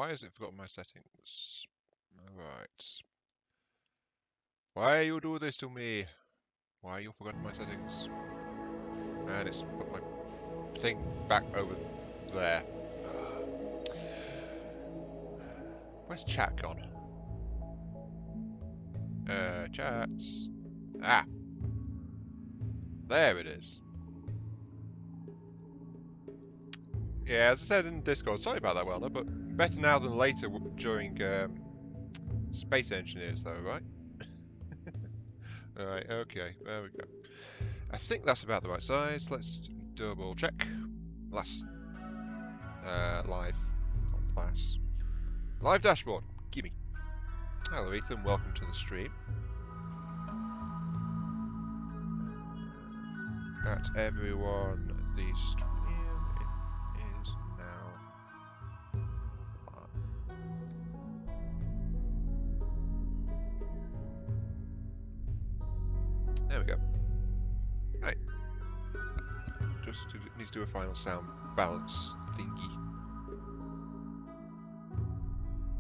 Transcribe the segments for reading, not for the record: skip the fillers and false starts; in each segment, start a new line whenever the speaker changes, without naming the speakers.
Why has it forgotten my settings? Alright. Why you do this to me? Why you forgotten my settings? And it's put my thing back over there. Where's chat gone? Chats. Ah! There it is. Yeah, as I said in Discord, sorry about that, Welner, but better now than later during Space Engineers, though, right? Alright, okay, there we go. I think that's about the right size. Let's double check. Last live on class. Live dashboard, gimme. Hello Ethan, welcome to the stream. At everyone, the stream is now live. There we go. Right. Just need to do a final sound balance thingy.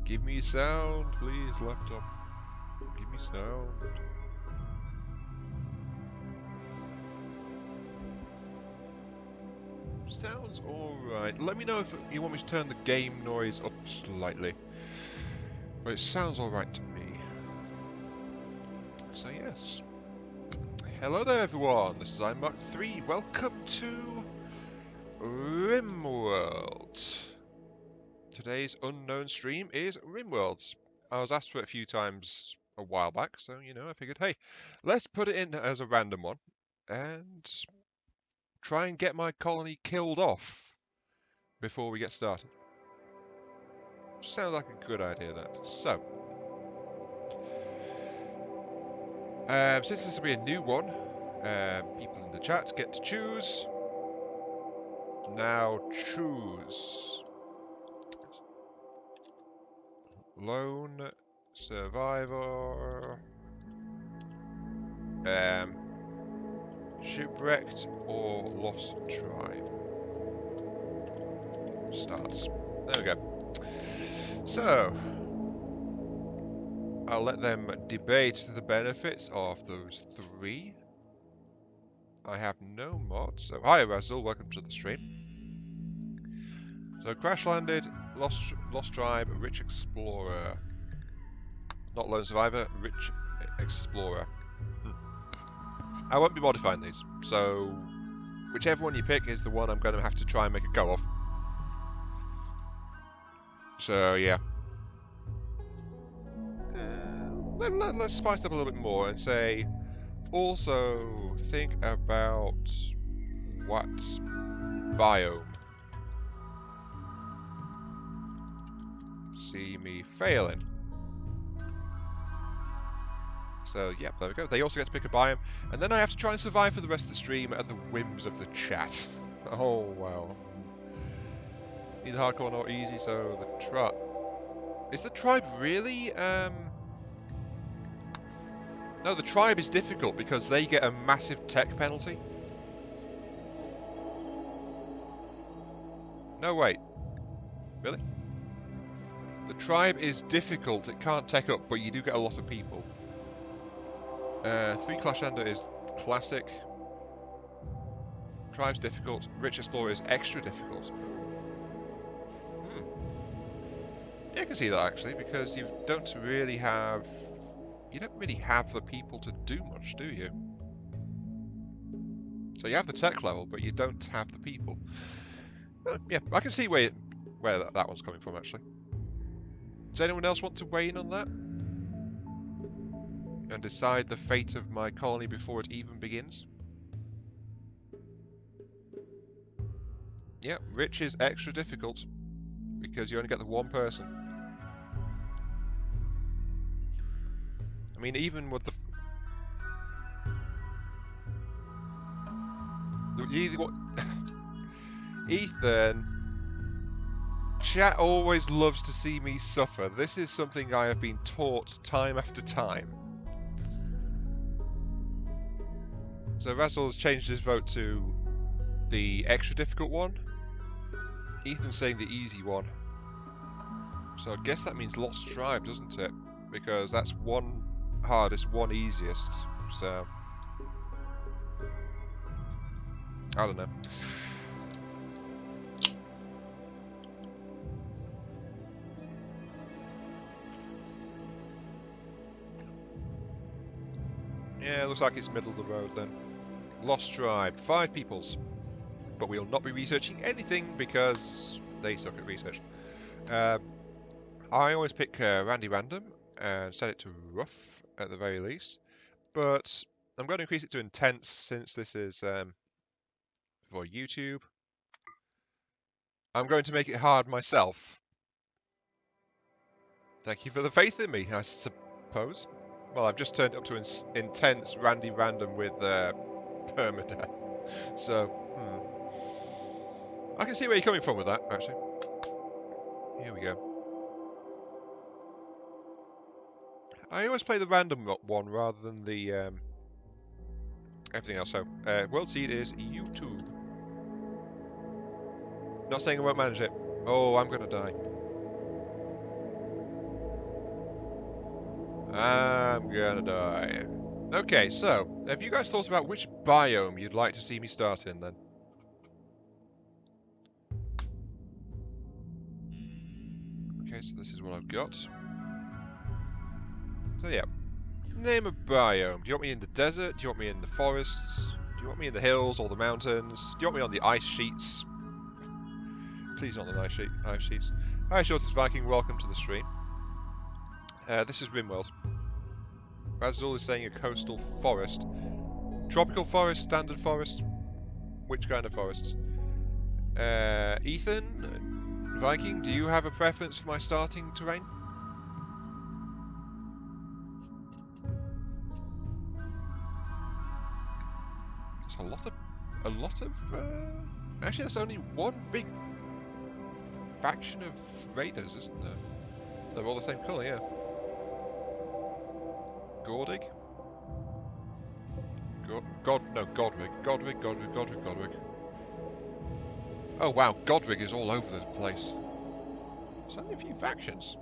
Give me sound, please, laptop. Give me sound. Sounds alright. Let me know if you want me to turn the game noise up slightly. But it sounds alright to me. So yes. Hello there everyone, this is Mark3. Welcome to Rimworld. Today's unknown stream is Rimworld. I was asked for it a few times a while back, so you know, I figured, hey, let's put it in as a random one and try and get my colony killed off before we get started. Sounds like a good idea, that. So, since this will be a new one, people in the chat get to choose. Now choose. Lone survivor, shipwrecked or lost tribe. Starts. There we go. So, I'll let them debate the benefits of those three. I have no mods, so hi Razzle, welcome to the stream. So crash landed, lost tribe, rich explorer. Not lone survivor, rich explorer. I won't be modifying these, so whichever one you pick is the one I'm going to have to try and make a go of. So yeah. Let's spice up a little bit more and say, also think about what biome. See me failing. So, yep, there we go. They also get to pick a biome, and then I have to try and survive for the rest of the stream at the whims of the chat. Oh, wow. Neither hardcore nor easy, so the tribe... Is the tribe really, No, the tribe is difficult because they get a massive tech penalty. No, wait. Really? The tribe is difficult, it can't tech up, but you do get a lot of people. 3 Clash Ender is classic. Tribe's difficult. Rich Explorer is extra difficult. Yeah, I can see that actually, because you don't really have the people to do much, do you? So you have the tech level, but you don't have the people. Yeah, I can see where that one's coming from actually. Does anyone else want to weigh in on that? And decide the fate of my colony before it even begins? Yeah, rich is extra difficult because you only get the one person. I mean, even with the Ethan, chat always loves to see me suffer. This is something I have been taught time after time. So Razzle's changed his vote to the extra difficult one. Ethan's saying the easy one. So I guess that means Lost Tribe, doesn't it? Because that's one hardest, one easiest. So I don't know. Yeah, looks like it's middle of the road then. Lost Tribe, 5 peoples. But we'll not be researching anything because they suck at research. I always pick Randy Random and set it to rough at the very least. But I'm going to increase it to intense since this is for YouTube. I'm going to make it hard myself. Thank you for the faith in me, I suppose. Well, I've just turned up to intense Randy Random with permadeath. So, I can see where you're coming from with that, actually. Here we go. I always play the random one rather than the everything else. So, World Seed is YouTube. Not saying I won't manage it. Oh, I'm gonna die. I'm gonna die. Okay, so, have you guys thought about which biome you'd like to see me start in, then? Okay, so this is what I've got. So, yeah. Name a biome. Do you want me in the desert? Do you want me in the forests? Do you want me in the hills or the mountains? Do you want me on the ice sheets? Please not on the ice sheets. Hi, Shortest Viking. Welcome to the stream. This is Rimworld. Razul is saying a coastal forest. Tropical forest, standard forest? Which kind of forest? Ethan, Viking, do you have a preference for my starting terrain? There's a lot of, actually there's only one big faction of raiders, isn't there? They're all the same colour, yeah. Gordig? Godwig. Oh wow, Godwig is all over the place. There's only a few factions.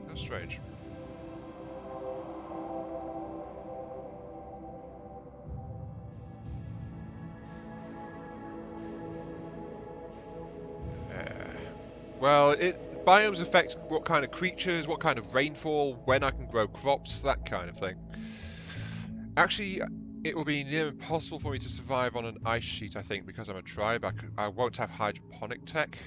How strange. Well, biomes affect what kind of creatures, what kind of rainfall, when I can grow crops, that kind of thing. Actually, it will be near impossible for me to survive on an ice sheet, I think, because I'm a tribe. I won't have hydroponic tech.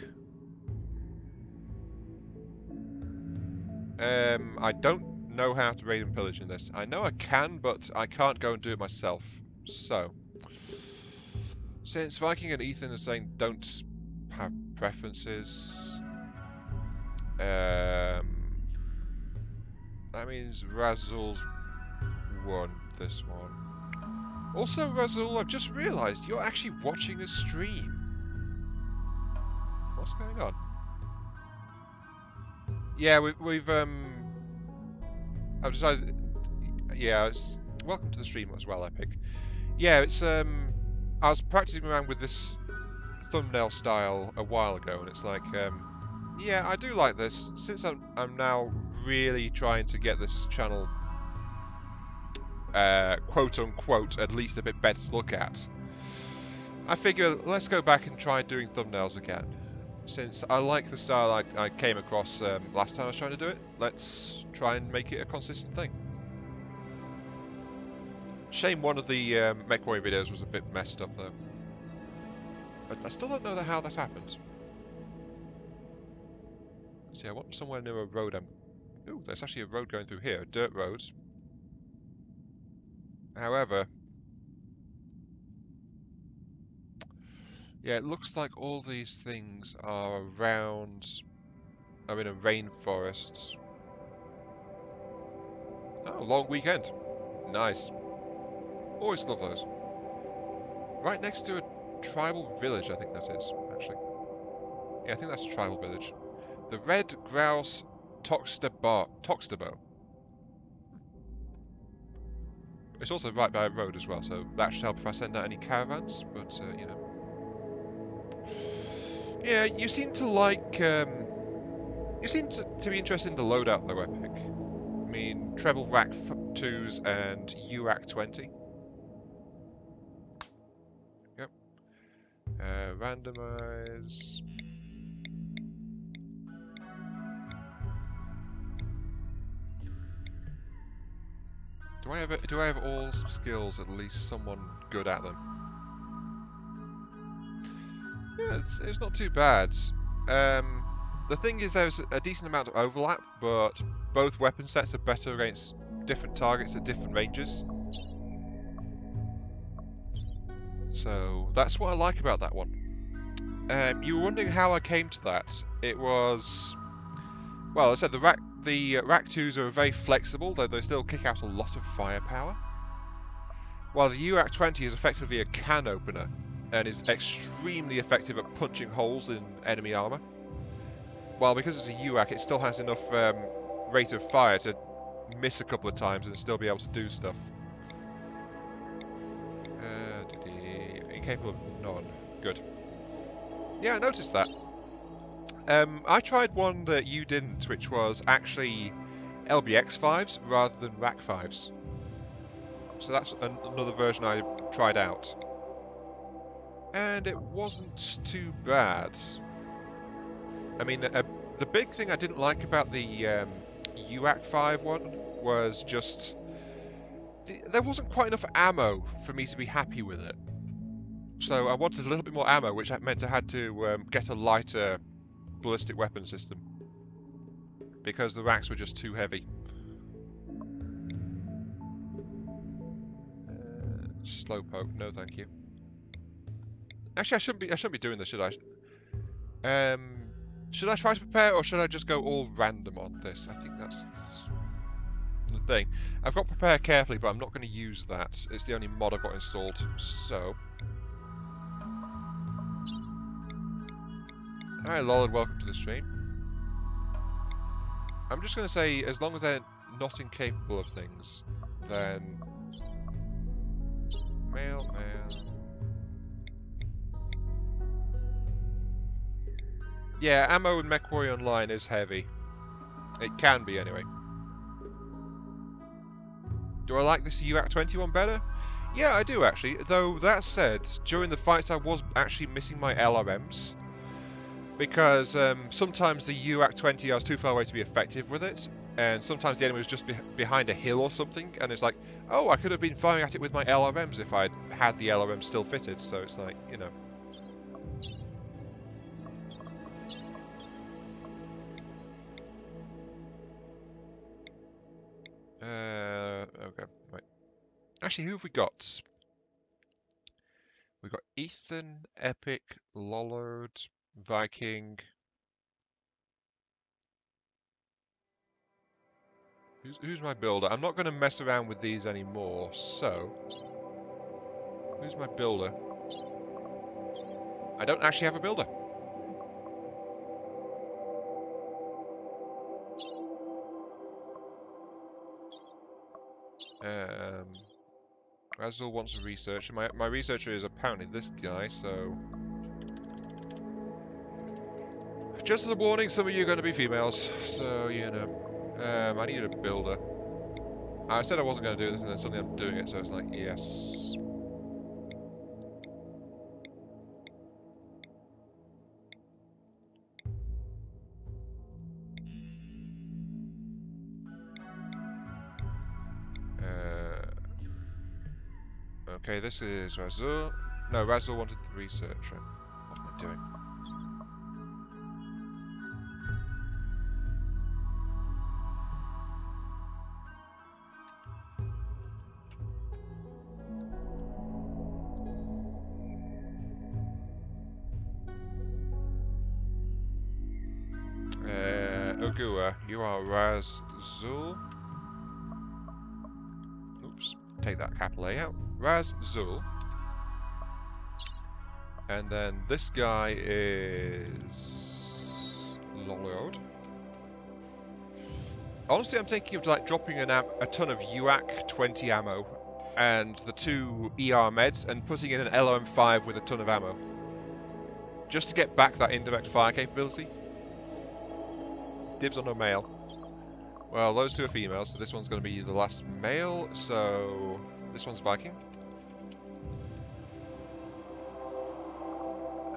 I don't know how to raid and pillage in this. I know I can, but I can't go and do it myself. So, since Viking and Ethan are saying don't have preferences, that means Razul's won this one. Also, Razul, I've just realised you're actually watching a stream. What's going on? Yeah, we've I've decided. Yeah, welcome to the stream as well, Epic. Yeah, it's I was practicing around with this thumbnail style a while ago, and it's like yeah, I do like this. Since I'm now really trying to get this channel quote unquote at least a bit better to look at, I figure let's go back and try doing thumbnails again. Since I like the style I came across last time I was trying to do it, let's try and make it a consistent thing. Shame one of the MechWarrior videos was a bit messed up though. I still don't know how that happened. See, I want somewhere near a road. Ooh, there's actually a road going through here, a dirt road. However, yeah, it looks like all these things are in a rainforest. Oh, long weekend. Nice. Always love those. Right next to a tribal village, I think that is, actually. Yeah, I think that's a tribal village. The Red Grouse Toxtabo. It's also right by a road as well, so that should help if I send out any caravans, but, you know. Yeah, you seem to like. You seem to be interested in the loadout, though, Epic. I mean, treble rack 2s and URAC 20. Yep. Randomize. Do I have all skills? At least someone good at them. Yeah, it's not too bad. The thing is, there's a decent amount of overlap, but both weapon sets are better against different targets at different ranges. So that's what I like about that one. You were wondering how I came to that. It was, well, I said the rack 2s are very flexible, though they still kick out a lot of firepower. While the URAC 20 is effectively a can opener and is extremely effective at punching holes in enemy armor. While because it's a URAC, it still has enough rate of fire to miss a couple of times and still be able to do stuff. Incapable of none. Good. Yeah, I noticed that. I tried one that you didn't, which was actually LBX 5s rather than rack 5s. So that's another version I tried out. And it wasn't too bad. I mean, the big thing I didn't like about the UAC 5 one was just there wasn't quite enough ammo for me to be happy with it. So I wanted a little bit more ammo, which meant I had to get a lighter ballistic weapon system because the racks were just too heavy. Slowpoke, no thank you. Actually, I shouldn't be doing this, should I? Should I try to prepare, or should I just go all random on this? I think that's the thing. I've got prepare carefully, but I'm not going to use that. It's the only mod I've got installed. So, hi Lollard, welcome to the stream. I'm just going to say, as long as they're not incapable of things, then mailman. Yeah, ammo in MechWarrior Online is heavy. It can be, anyway. Do I like this UAC 21 better? Yeah, I do, actually. Though, that said, during the fights I was actually missing my LRMs. Because sometimes the UAC 20 I was too far away to be effective with it. And sometimes the enemy was just behind a hill or something. And it's like, oh, I could have been firing at it with my LRMs if I'd had the LRM still fitted. So it's like, you know. Okay, right. Actually, who have we got? We've got Ethan, Epic, Lollard, Viking. Who's my builder? I'm not going to mess around with these anymore, so... Who's my builder? I don't actually have a builder. Razul wants a researcher. My researcher is apparently this guy, so... Just as a warning, some of you are going to be females, so, you know. I needed a builder. I said I wasn't going to do this, and then suddenly I'm doing it, so it's like, yes. Okay, this is Razul. No, Razul wanted the researcher. What am I doing? Ogua, you are Razul. Oops, take that capital A out. Razul. And then this guy is Lollard. Honestly, I'm thinking of like dropping a ton of UAC 20 ammo and the 2 ER meds and putting in an LRM5 with a ton of ammo. just to get back that indirect fire capability. Dibs on a male. Well, those two are females, so this one's going to be the last male, so this one's Viking.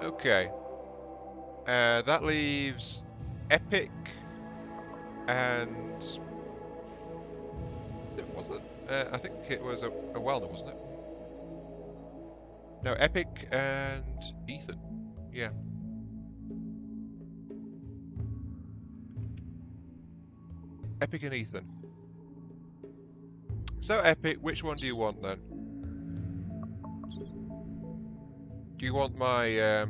Okay. That leaves Epic and... Was it? I think it was a Welner, wasn't it? No, Epic and Ethan. Yeah. Epic and Ethan. So, Epic, which one do you want then? Do you want my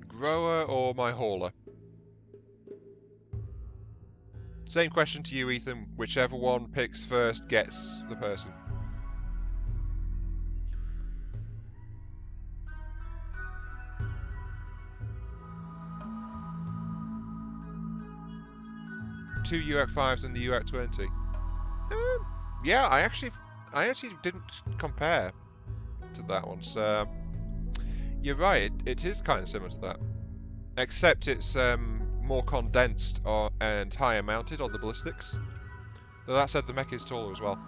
grower or my hauler? Same question to you, Ethan. Whichever one picks first gets the person. Two UAC5s and the UAC20. Yeah, I actually didn't compare to that one. So you're right. It is kind of similar to that, except it's more condensed and higher mounted on the ballistics. Though that said, the mech is taller as well.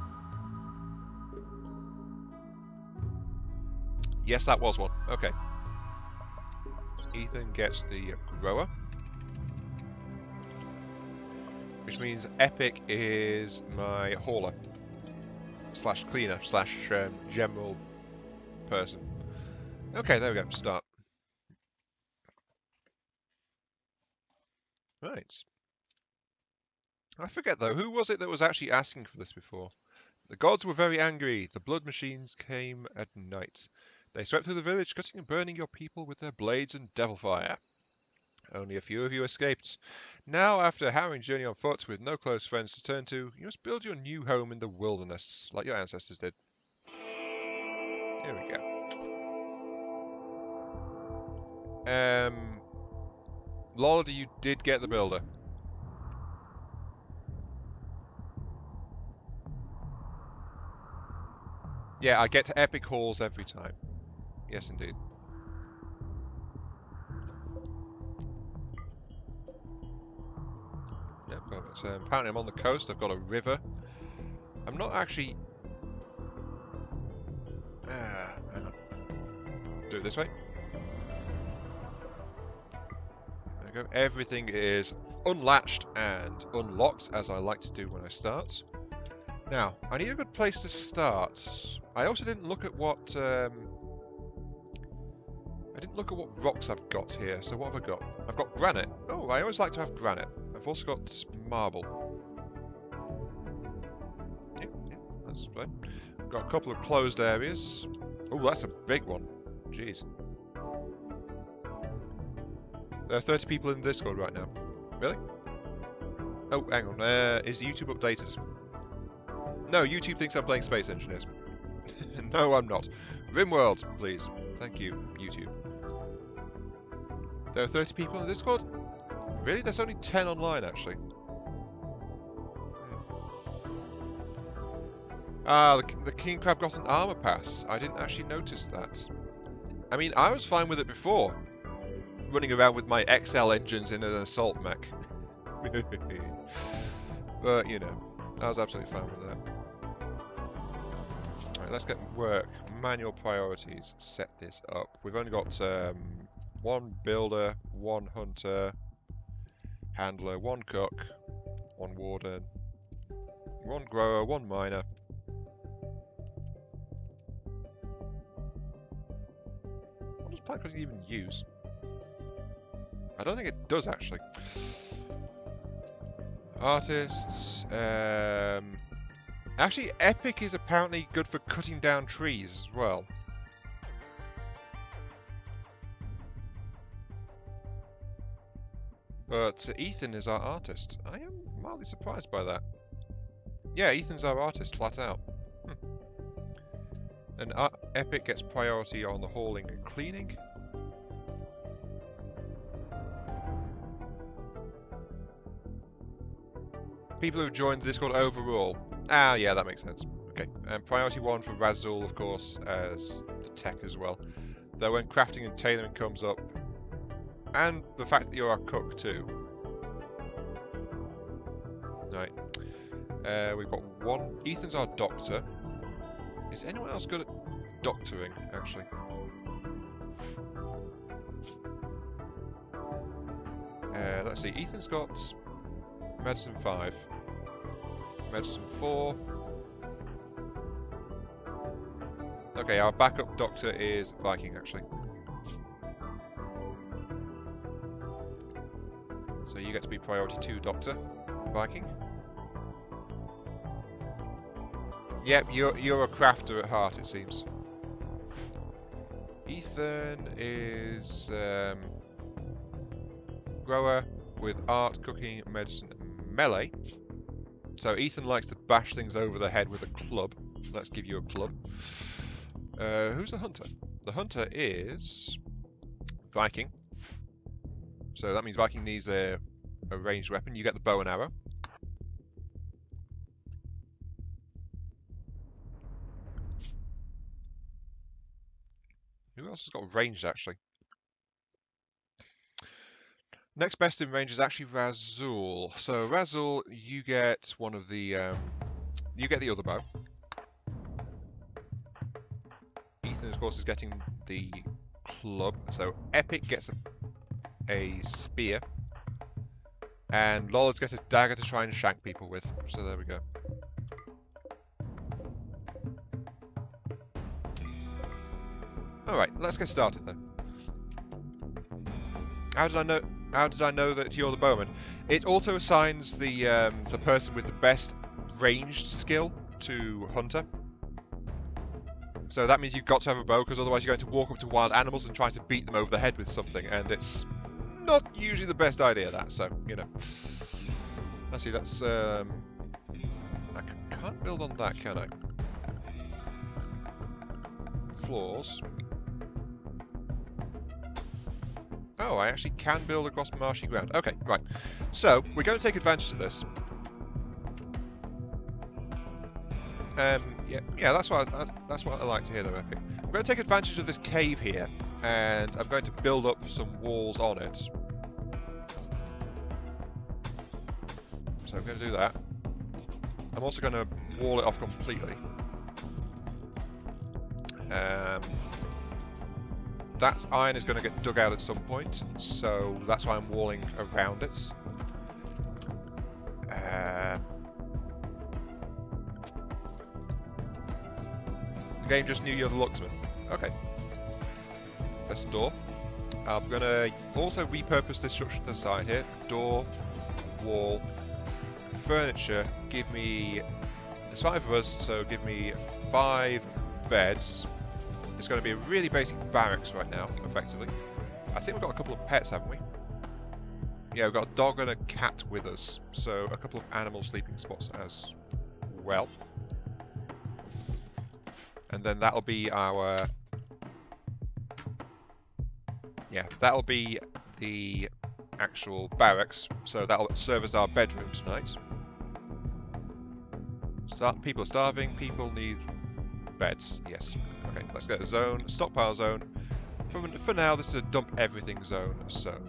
Yes, that was one. Okay. Ethan gets the grower. Which means Epic is my hauler. Slash cleaner, slash general person. Okay, there we go. Start. Right. I forget though, who was it that was actually asking for this before? The gods were very angry. The blood machines came at night. They swept through the village, cutting and burning your people with their blades and devil fire. Only a few of you escaped. Now, after a harrowing journey on foot with no close friends to turn to, you must build your new home in the wilderness, like your ancestors did. Here we go. Lord, you did get the builder. Yeah, I get to epic hauls every time. Yes, indeed. Yeah, perfect. Apparently I'm on the coast, I've got a river. I'm not actually... hang on. Do it this way. There we go. Everything is unlatched and unlocked, as I like to do when I start. Now, I need a good place to start. I also didn't look at what... I didn't look at what rocks I've got here, so what have I got? I've got granite. Oh, I always like to have granite. I've also got marble. Yeah, that's fine. I've got a couple of closed areas. Oh, that's a big one. Jeez. There are 30 people in the Discord right now. Really? Oh, hang on. Is YouTube updated? No, YouTube thinks I'm playing Space Engineers. No, I'm not. Rimworld, please. Thank you, YouTube. There are 30 people in the Discord? Really? There's only 10 online, actually. Ah, the King Crab got an armor pass. I didn't actually notice that. I mean, I was fine with it before. Running around with my XL engines in an assault mech. But, you know, I was absolutely fine with that. Alright, let's get work. Manual priorities. Set this up. We've only got one builder, one hunter, handler, one cook, one warden, one grower, one miner. What does plant cutting even use? I don't think it does, actually. Artists. Actually, Epic is apparently good for cutting down trees as well. But Ethan is our artist. I am mildly surprised by that. Yeah, Ethan's our artist, flat out. And Epic gets priority on the hauling and cleaning. People who've joined the Discord overall. Ah, yeah, that makes sense. Okay, and priority 1 for Razdul, of course, as the tech as well. Though when crafting and tailoring comes up, and the fact that you're our cook too. Right. We've got one. Ethan's our doctor. Is anyone else good at doctoring, actually? Let's see. Ethan's got medicine 5, medicine 4. Okay, our backup doctor is Viking, actually. So you get to be priority 2 doctor, Viking. Yep, you're a crafter at heart, it seems. Ethan is grower with art, cooking, medicine, and melee. So Ethan likes to bash things over the head with a club. Let's give you a club. Who's the hunter? The hunter is Viking. So that means Viking needs a ranged weapon. You get the bow and arrow. Who else has got ranged, actually? Next best in range is actually Razul. So Razul, you get one of the you get the other bow. Ethan, of course, is getting the club. So Epic gets a spear, and Lollard's gets a dagger to try and shank people with. So there we go. All right, let's get started then. How did I know? How did I know that you're the bowman? It auto assigns the person with the best ranged skill to hunter. So that means you've got to have a bow, because otherwise you're going to walk up to wild animals and try to beat them over the head with something, and it's not usually the best idea. That, so you know. Let's see. That's I can't build on that, can I? Floors. Oh, I actually can build across marshy ground. Okay, right. So, we're going to take advantage of this. Yeah, that's what I like to hear, though, Epic. I'm going to take advantage of this cave here, and I'm going to build up some walls on it. So I'm going to do that. I'm also going to wall it off completely. That iron is going to get dug out at some point, so that's why I'm walling around it. The game just knew you're the locksmith. Okay. That's a door. I'm going to also repurpose this structure to the side here. Door, wall, furniture. Give me... There's 5 of us, so give me 5 beds. It's going to be a really basic barracks right now, effectively. I think we've got a couple of pets, haven't we? Yeah, we've got a dog and a cat with us, so a couple of animal sleeping spots as well. And then that'll be our... Yeah, that'll be the actual barracks, so that'll serve as our bedroom tonight. People are starving, people need beds, yes. Okay, let's get a zone, stockpile zone. For now, this is a dump everything zone, so...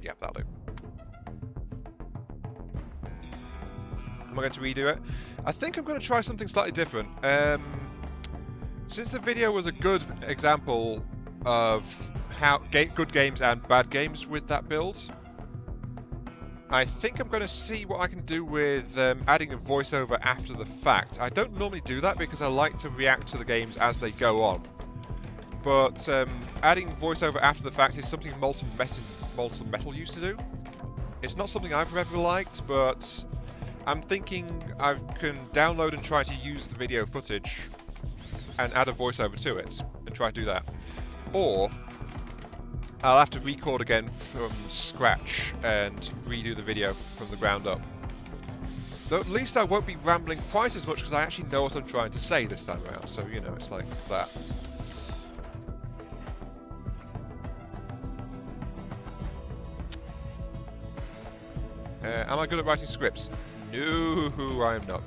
Yeah, that'll do. Am I going to redo it? I think I'm going to try something slightly different. Since the video was a good example of how good games and bad games with that build, I think I'm going to see what I can do with adding a voiceover after the fact. I don't normally do that because I like to react to the games as they go on. But adding voiceover after the fact is something Molten Metal used to do. It's not something I've ever liked, but I'm thinking I can download and try to use the video footage and add a voiceover to it and try to do that. Or I'll have to record again from scratch and redo the video from the ground up. Though at least I won't be rambling quite as much because I actually know what I'm trying to say this time around, so you know, it's like that. Am I good at writing scripts? No, I'm not.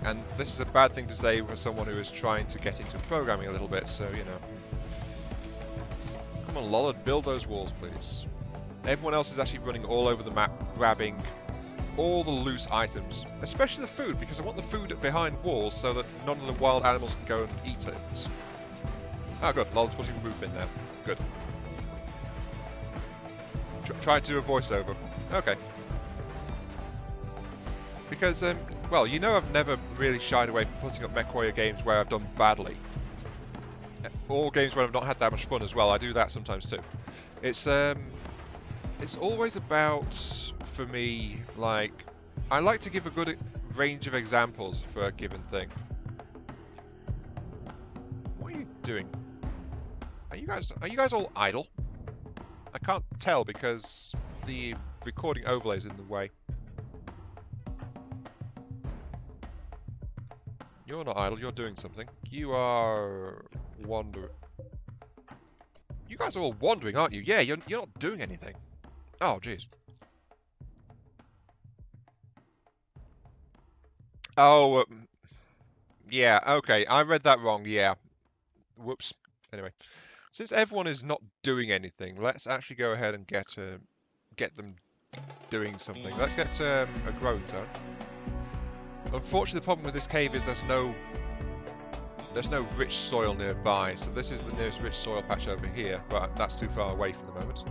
And this is a bad thing to say for someone who is trying to get into programming a little bit, so you know. Come on, Lollard, build those walls, please. Everyone else is actually running all over the map, grabbing all the loose items, especially the food, because I want the food behind walls so that none of the wild animals can go and eat it. Oh, good. Lollard's putting a roof in now. Good. Try to do a voiceover. Okay. Because, well, you know I've never really shied away from putting up MechWarrior games where I've done badly. Or games where I've not had that much fun as well. I do that sometimes too. It's always about, for me, like, I like to give a good range of examples for a given thing. What are you doing? Are you guys all idle? I can't tell because the recording overlay is in the way. You're not idle, you're doing something. You are wandering. You guys are all wandering, aren't you? Yeah, you're not doing anything. Oh, jeez. Oh, yeah, okay, I read that wrong, yeah. Whoops. Anyway, since everyone is not doing anything, let's actually go ahead and get them doing something. Let's get a growing zone. Unfortunately, the problem with this cave is there's no rich soil nearby, so this is the nearest rich soil patch over here, but that's too far away for the moment.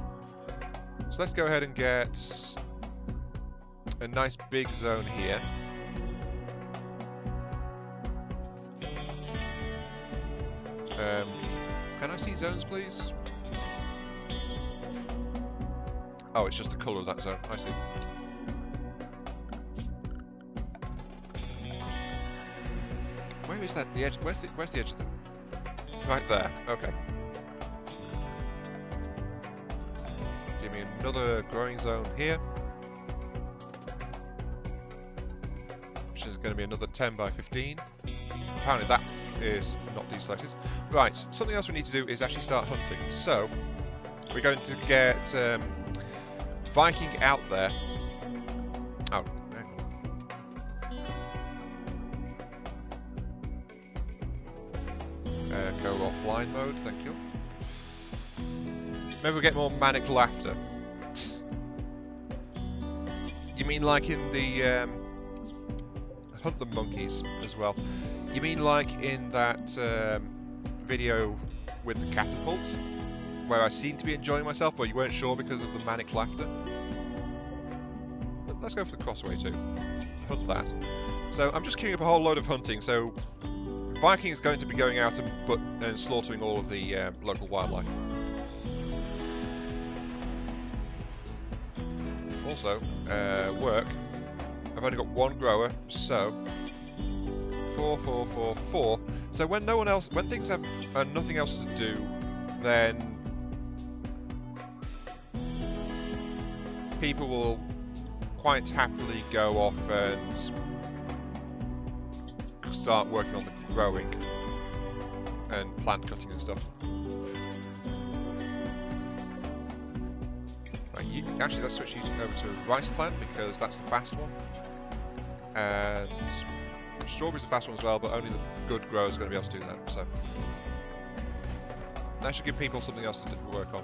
So let's go ahead and get a nice big zone here. Can I see zones, please? Oh, it's just the colour of that zone. I see. Where is that? The edge? Where's the edge of them? Right there. Okay. Give me another growing zone here, which is going to be another 10 by 15. Apparently that is not deselected. Right. Something else we need to do is actually start hunting. So we're going to get Viking out there. Oh. Go offline mode, thank you. Maybe we'll get more manic laughter. You mean like in the Hunt the Monkeys as well? You mean like in that video with the catapults, where I seemed to be enjoying myself, but you weren't sure because of the manic laughter? But let's go for the crossway too. Hunt that. So I'm just queuing up a whole load of hunting, so Viking is going to be going out and slaughtering all of the local wildlife. Also, work. I've only got one grower, so 4, 4, 4, 4. So when things have nothing else to do, then people will quite happily go off and start working on the growing and plant cutting and stuff. Right, actually, let's switch you over to rice plant because that's the fast one, and strawberries are the fast one as well, but only the good growers are going to be able to do that. So that should give people something else to work on.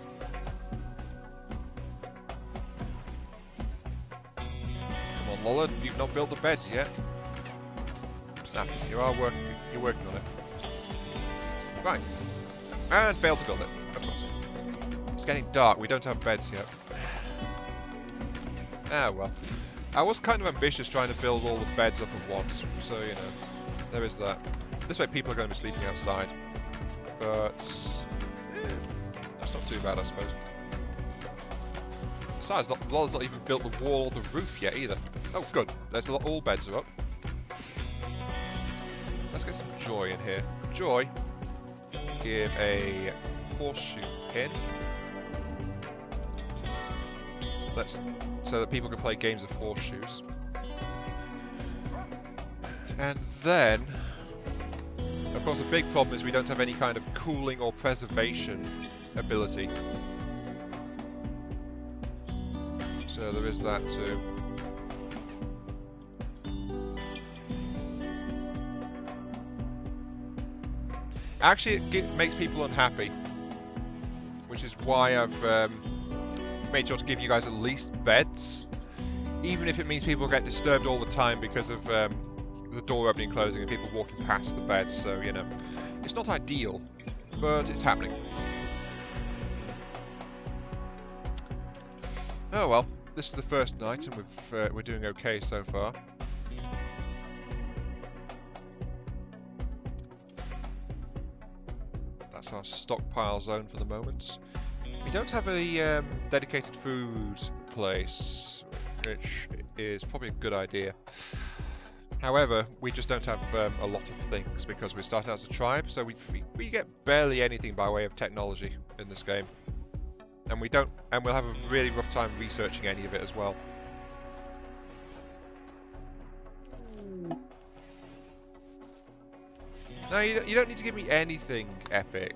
Come on, Lollard, you've not built the beds yet. Snappy, you're working on it. Right. And failed to build it, of course. It's getting dark, we don't have beds yet. Ah well. I was kind of ambitious trying to build all the beds up at once, so you know, there is that. This way people are going to be sleeping outside. But that's not too bad, I suppose. Besides, Lollard's not even built the wall or the roof yet either. Oh good, there's all beds are up. Let's get some joy in here. Joy, give a horseshoe pin. So that people can play games of horseshoes. And then, of course, a big problem is we don't have any kind of cooling or preservation ability. So there is that too. Actually, it makes people unhappy. which is why I've made sure to give you guys at least beds, even if it means people get disturbed all the time because of the door opening and closing and people walking past the beds. So, you know, it's not ideal, but it's happening. Oh well, this is the first night and we're doing okay so far. That's our stockpile zone for the moment. We don't have a dedicated food place, which is probably a good idea. However, we just don't have a lot of things because we start out as a tribe, so we get barely anything by way of technology in this game. And we'll have a really rough time researching any of it as well. No, you don't need to give me anything epic.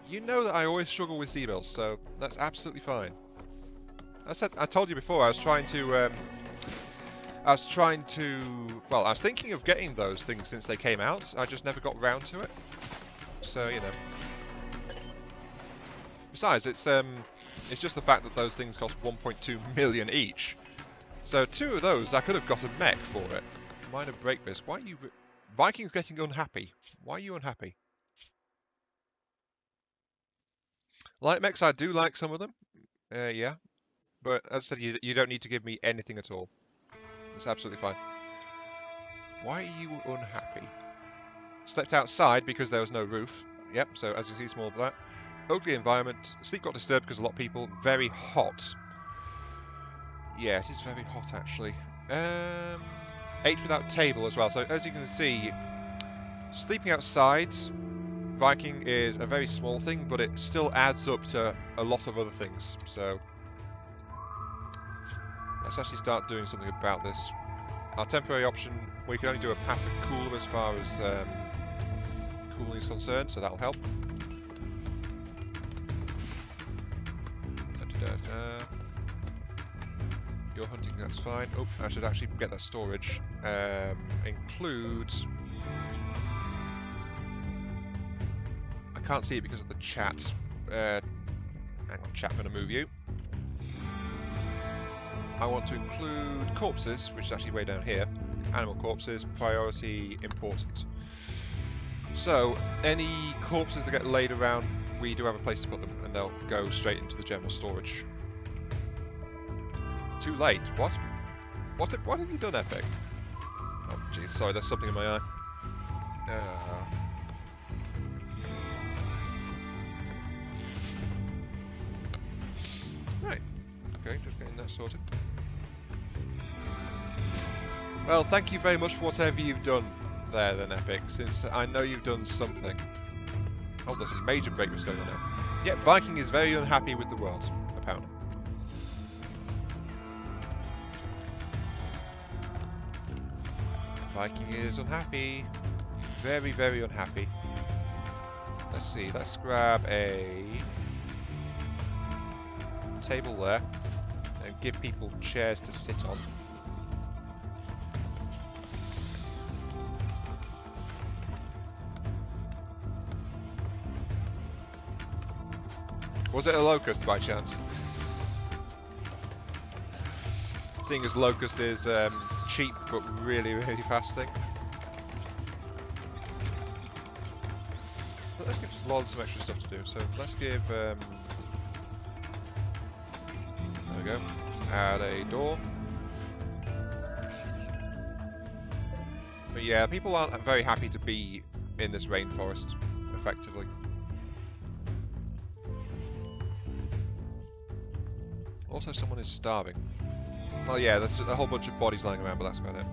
You know that I always struggle with sea bills, so that's absolutely fine. I told you before, I was thinking of getting those things since they came out. I just never got round to it. So, you know. Besides, it's just the fact that those things cost 1.2 million each. So 2 of those, I could have got a mech for it. Minor break this. Why are you... Vikings getting unhappy. Why are you unhappy? Light mechs, I do like some of them. Yeah. But as I said, you don't need to give me anything at all. It's absolutely fine. Why are you unhappy? Slept outside because there was no roof. Yep, so as you see, small black. Ugly environment. Sleep got disturbed because a lot of people. Very hot. Yeah, it is very hot actually. Ate without table as well. So as you can see, sleeping outside, Viking is a very small thing, but it still adds up to a lot of other things. So let's actually start doing something about this. Our temporary option, we can only do a passive cooler as far as cooling is concerned, so that'll help. You're hunting, that's fine. Oh, I should actually get that storage. Include... I can't see it because of the chat. Hang on, chat, I'm going to move you. I want to include corpses, which is actually way down here. Animal corpses, priority important. So, any corpses that get laid around, we do have a place to put them, and they'll go straight into the general storage. Too late. What? What have you done, Epic? Oh, jeez, sorry, there's something in my eye. Right. Okay, just getting that sorted. Well, thank you very much for whatever you've done there then, Epic, since I know you've done something. Oh, there's a major break that's going on now. Yeah, Viking is very unhappy with the world, apparently. Viking is unhappy. Very, very unhappy. Let's see, let's grab a table there and give people chairs to sit on. Was it a locust by chance? Seeing as locust is cheap but really, really fast thing. But let's give Lord some extra stuff to do. So let's give there we go. Add a door. But yeah, people aren't very happy to be in this rainforest, effectively. Also, someone is starving. Oh yeah, there's a whole bunch of bodies lying around, but that's about it.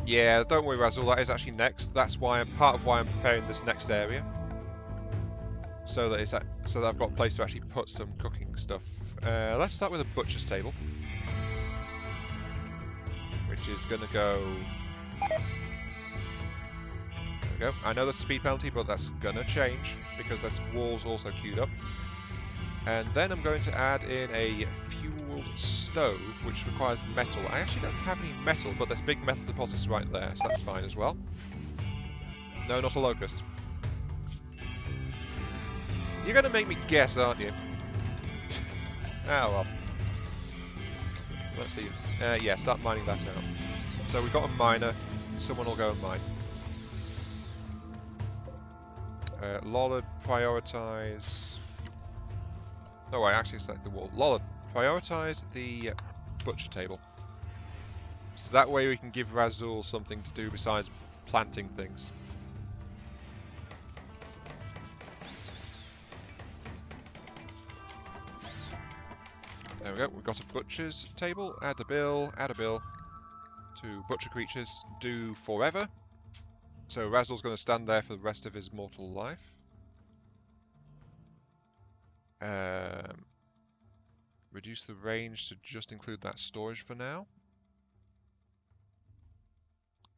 Yeah, don't worry, Razul, that is actually next. That's why part of why I'm preparing this next area, so that I've got a place to actually put some cooking stuff. Let's start with a butcher's table, which is gonna go. There we go. I know there's a speed penalty, but that's gonna change because there's walls also queued up. And then I'm going to add in a fuel stove, which requires metal. I actually don't have any metal, but there's big metal deposits right there, so that's fine as well. No, not a locust. You're going to make me guess, aren't you? Ah, well. Let's see. Yeah, start mining that out. So we've got a miner. Someone will go and mine. Lollard, prioritise... Oh, I actually select the wall. Lollard, prioritise the butcher table. So that way we can give Razul something to do besides planting things. There we go, we've got a butcher's table. Add a bill to butcher creatures. Do forever. So Razul's going to stand there for the rest of his mortal life. Reduce the range to just include that storage for now.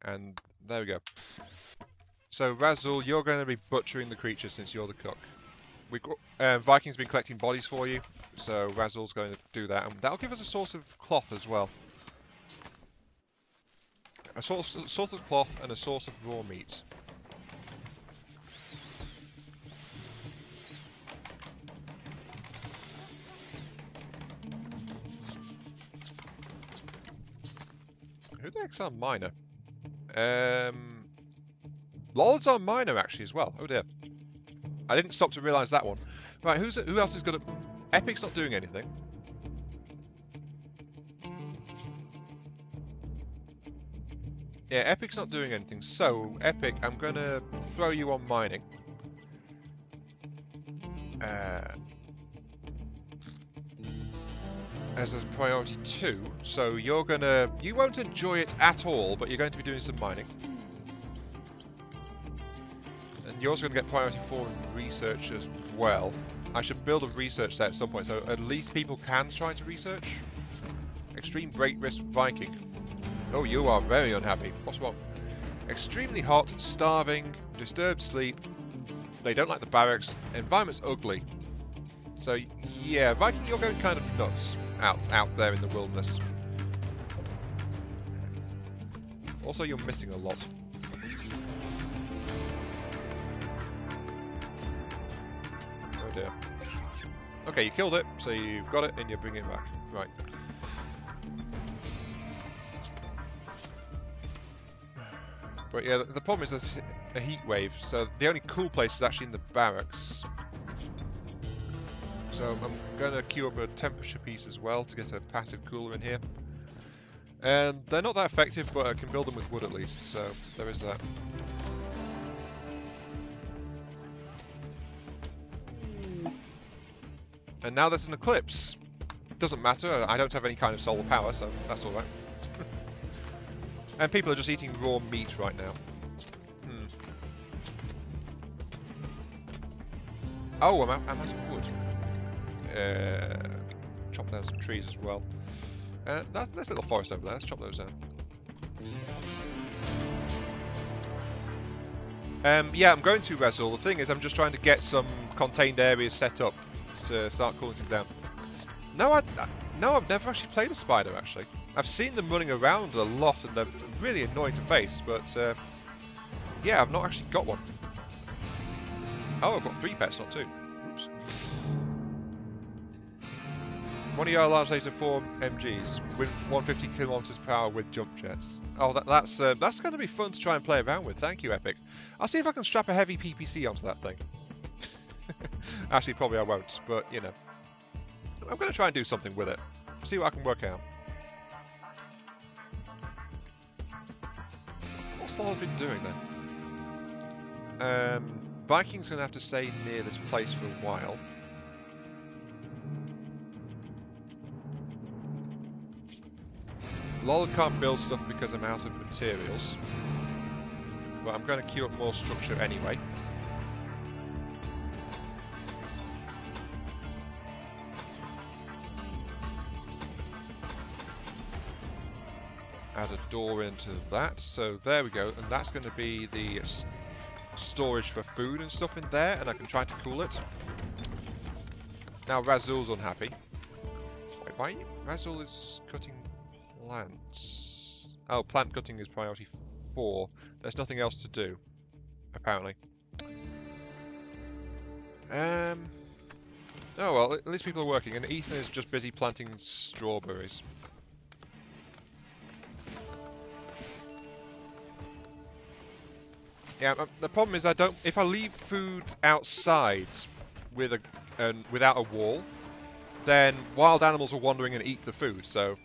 And there we go. So Razul, you're going to be butchering the creatures since you're the cook. Viking's been collecting bodies for you, so Razul's going to do that. And that'll give us a source of cloth as well. A source of cloth and a source of raw meat. Who the heck's our miner? Lollard's our miner actually as well. Oh dear. I didn't stop to realise that one. Right, who else is good at... Epic's not doing anything. Yeah, Epic's not doing anything. So, Epic, I'm going to throw you on mining. As a priority 2. So, you're going to... You won't enjoy it at all, but you're going to be doing some mining. And you're also going to get priority 4 in research as well. I should build a research set at some point, so at least people can try to research. Extreme break risk Viking. Oh, you are very unhappy. What's wrong? Extremely hot, starving, disturbed sleep. They don't like the barracks. Environment's ugly. So, yeah, Viking, you're going kind of nuts out there in the wilderness. Also, you're missing a lot. Oh dear. Okay, you killed it, so you've got it and you're bringing it back. Right. But yeah, the problem is there's a heat wave, so the only cool place is actually in the barracks. So I'm going to queue up a temperature piece as well to get a passive cooler in here. And they're not that effective, but I can build them with wood at least, so there is that. And now there's an eclipse. Doesn't matter, I don't have any kind of solar power, so that's alright. And people are just eating raw meat right now. Oh, I'm out of wood. Chop down some trees as well. There's a little forest over there, let's chop those down. Yeah, I'm going to Razul. The thing is, I'm just trying to get some contained areas set up to start cooling things down. No, I've never actually played a spider, actually. I've seen them running around a lot, and they're really annoying to face, but yeah, I've not actually got one. Oh, I've got 3 pets, not 2. Oops. One of your large laser 4 MGs with 150 kilometers per hour with jump jets. Oh, that's going to be fun to try and play around with. Thank you, Epic. I'll see if I can strap a heavy PPC onto that thing. Actually, probably I won't, but you know, I'm going to try and do something with it. See what I can work out. What's Lollard been doing then? Viking's going to have to stay near this place for a while. Lollard can't build stuff because I'm out of materials. But I'm going to queue up more structure anyway. Add a door into that, so there we go, and that's going to be the storage for food and stuff in there, and I can try to cool it. Now Razul's unhappy. Wait, why? Razul is cutting plants. Oh, plant cutting is priority 4. There's nothing else to do, apparently. Um. Oh well, at least people are working, and Ethan is just busy planting strawberries. Yeah, the problem is I don't. If I leave food outside with without a wall, then wild animals will wandering and eat the food. So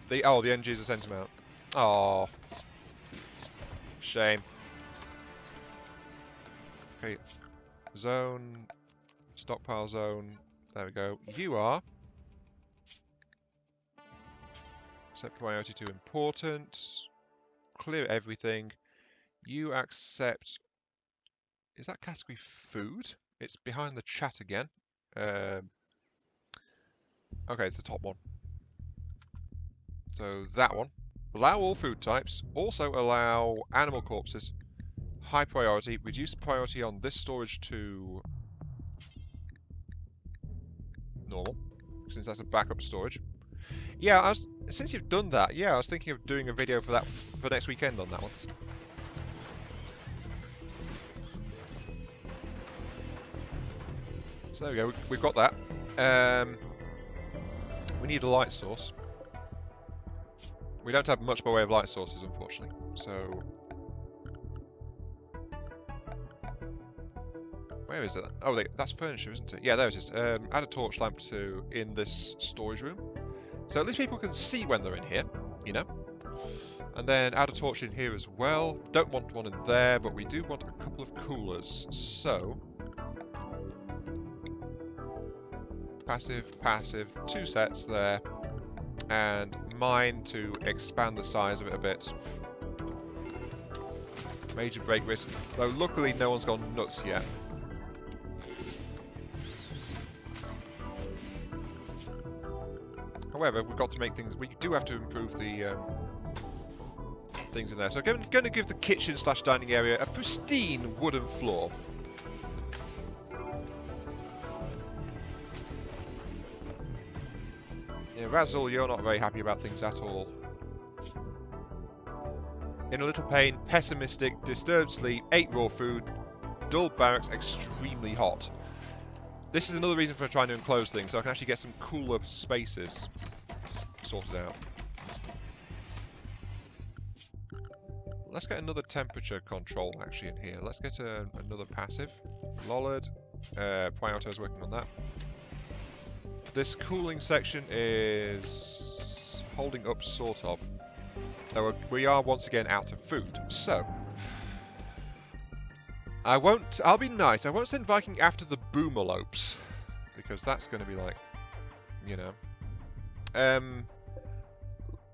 the end user sent him out. Oh, shame. Okay, zone, stockpile zone. There we go. You are set priority to important. Clear everything. You accept. Is that category food? It's behind the chat again. Um, okay, it's the top one. So that one. Allow all food types. Also allow animal corpses. High priority. Reduce priority on this storage to normal, since that's a backup storage. Yeah, since you've done that, yeah, I was thinking of doing a video for that for next weekend on that one. So there we go. We've got that. We need a light source. We don't have much by way of light sources, unfortunately. So where is it? Oh, that's furniture, isn't it? Yeah, there it is. Add a torch lamp to in this storage room, so at least people can see when they're in here, you know. And then add a torch in here as well. Don't want one in there, but we do want a couple of coolers. So passive, passive, 2 sets there, and mine to expand the size of it a bit. Major break risk, though luckily no one's gone nuts yet. However, we've got to make things. We do have to improve the things in there. So I'm going to give the kitchen/dining area a pristine wooden floor. Yeah, Razul, you're not very happy about things at all. In a little pain, pessimistic, disturbed sleep, 8 raw food, dull barracks, extremely hot. This is another reason for trying to enclose things, so I can actually get some cooler spaces sorted out. Let's get another temperature control actually in here. Let's get another passive. Lollard. Prioritize working on that. This cooling section is holding up, sort of. Though we are once again out of food. So I'll be nice. I won't send Viking after the boomalopes, because that's going to be like, you know.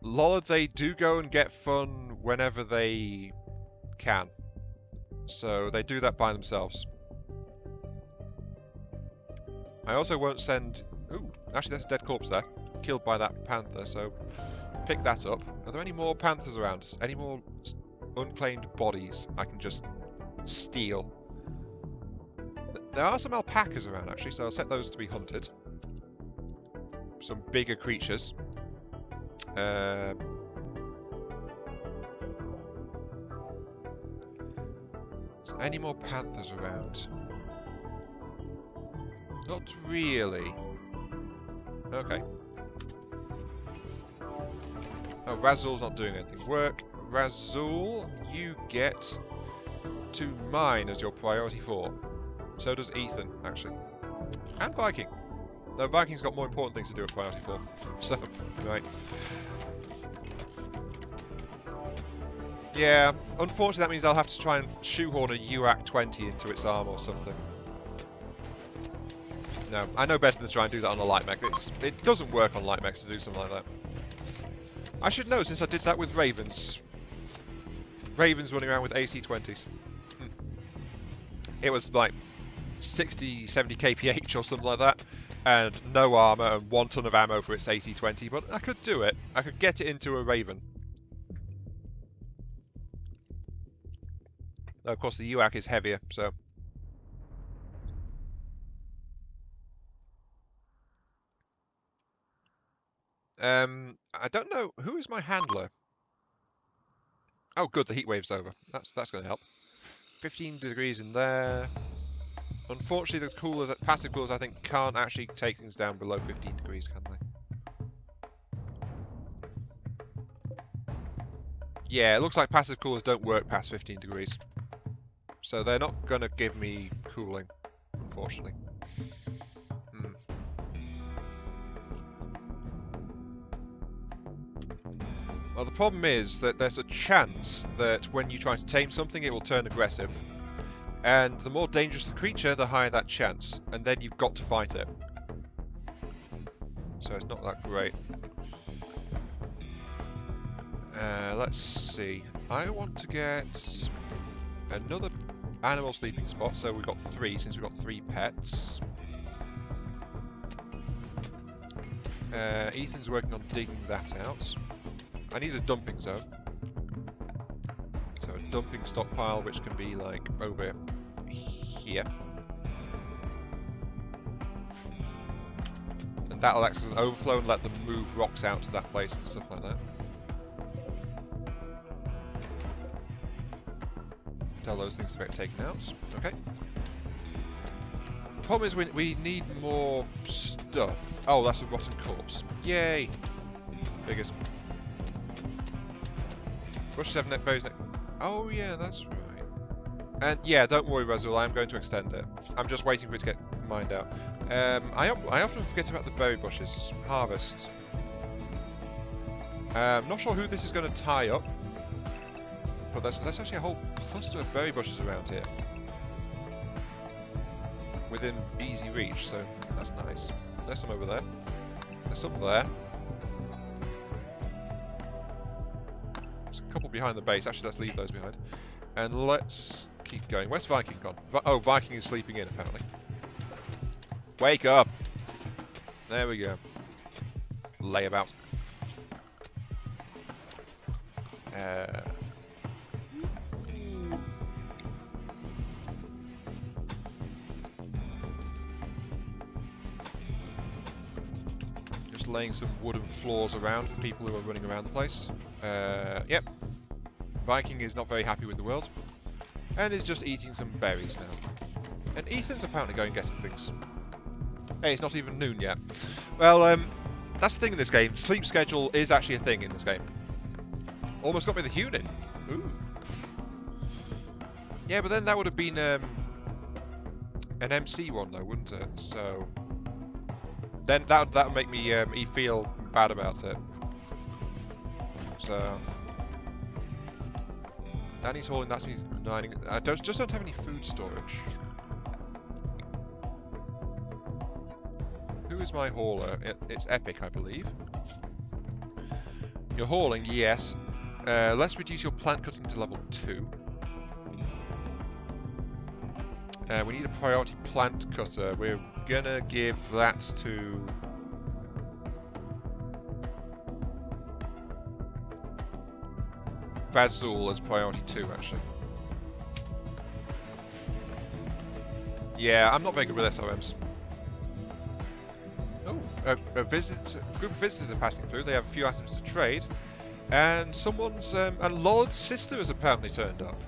Lollard, they do go and get fun whenever they can. So they do that by themselves. I also won't send... Ooh, actually there's a dead corpse there. Killed by that panther, so pick that up. Are there any more panthers around? Any more unclaimed bodies I can just steal? There are some alpacas around actually, so I'll set those to be hunted. Some bigger creatures. So any more panthers around? Not really. Okay. Oh, Razul's not doing anything. Work. Razul, you get to mine as your priority 4. So does Ethan, actually. And Viking. Though Viking's got more important things to do at priority 4. So, right. Yeah, unfortunately that means I'll have to try and shoehorn a UAC 20 into its arm or something. No, I know better than to try and do that on a light mech. It doesn't work on light mechs to do something like that. I should know since I did that with Ravens. Ravens running around with AC-20s. It was like 60, 70 kph or something like that, and no armor and 1 ton of ammo for its AC-20, but I could do it. I could get it into a Raven. Though, of course, the UAC is heavier, so... I don't know. Who is my handler? Oh, good, the heat wave's over. That's going to help. 15 degrees in there. Unfortunately, the coolers, passive coolers, I think, can't actually take things down below 15 degrees, can they? Yeah, it looks like passive coolers don't work past 15 degrees. So they're not going to give me cooling, unfortunately. Hmm. Well, the problem is that there's a chance that when you try to tame something, it will turn aggressive. And the more dangerous the creature, the higher that chance. And then you've got to fight it. So it's not that great. Let's see. I want to get another animal sleeping spot. So we've got 3, since we've got 3 pets. Ethan's working on digging that out. I need a dumping zone. So a dumping stockpile, which can be like over here. And that'll act as an overflow and let them move rocks out to that place and stuff like that. Tell those things to get taken out. Okay. Problem is we need more stuff. Oh, that's a rotten corpse. Yay! Biggest. Rush 7 net berries. Oh yeah, that's right. And yeah, don't worry, Razul, I'm going to extend it. I'm just waiting for it to get mined out. I often forget about the berry bushes. Harvest. Not sure who this is going to tie up, but there's actually a whole cluster of berry bushes around here. Within easy reach, so that's nice. There's some over there. There's some there. There's a couple behind the base. Actually, let's leave those behind. And let's keep going. Where's Viking gone? Oh, Viking is sleeping in, apparently. Wake up! There we go. Lay about. Just laying some wooden floors around for people who are running around the place. Yep. Viking is not very happy with the world. And is just eating some berries now. And Ethan's apparently going getting things. Hey, it's not even noon yet. Well, that's the thing in this game. Sleep schedule is actually a thing in this game. Almost got me the Hunin. Ooh. Yeah, but then that would have been an MC one though, wouldn't it? So then that would make me feel bad about it. So Danny's hauling. That's me mining. I just don't have any food storage. Who is my hauler? It's Epic, I believe. You're hauling, yes. Let's reduce your plant cutting to level 2. We need a priority plant cutter. We're gonna give that to... Vazul as priority 2, actually. Yeah, I'm not very good with SRMs. Oh, a group of visitors are passing through. They have a few items to trade. And someone's... and Lord's sister has apparently turned up.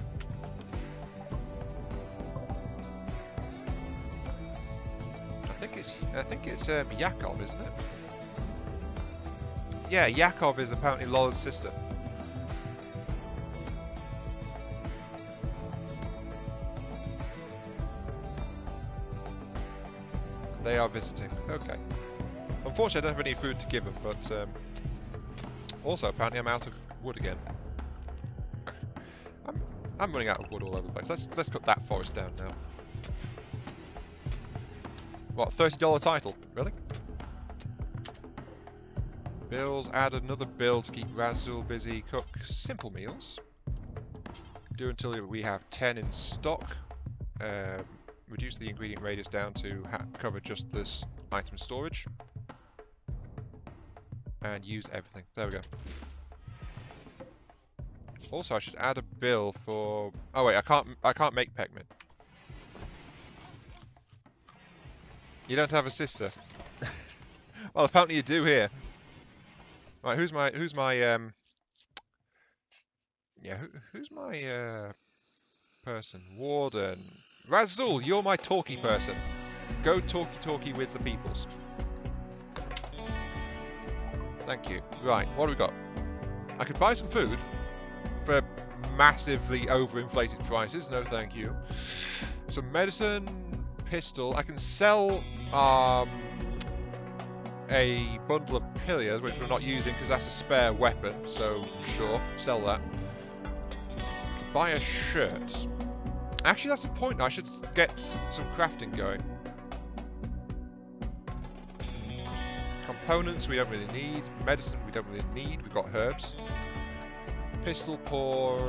I think it's Yakov, isn't it? Yeah, Yakov is apparently Lord's sister. They are visiting. Okay. Unfortunately, I don't have any food to give them, but also apparently I'm out of wood again. I'm running out of wood all over the place. Let's cut that forest down now. What, $30 title? Really? Bills, add another bill to keep Razul busy. Cook simple meals. Do until we have 10 in stock. Reduce the ingredient radius down to cover just this item storage. And use everything. There we go. Also, I should add a bill for... Oh wait, I can't make Pekmin. You don't have a sister. Well, apparently you do here. Right, who's my who's my person? Warden. Razul, you're my talkie person. Go talkie with the peoples. Thank you. Right, what do we got? I could buy some food for massively overinflated prices. No, thank you. Some medicine, pistol. I can sell a bundle of pilliers, which we're not using because that's a spare weapon. So sure, sell that. I can buy a shirt. Actually, that's the point. I should get some crafting going. Components we don't really need. Medicine we don't really need. We've got herbs. Pistol pour.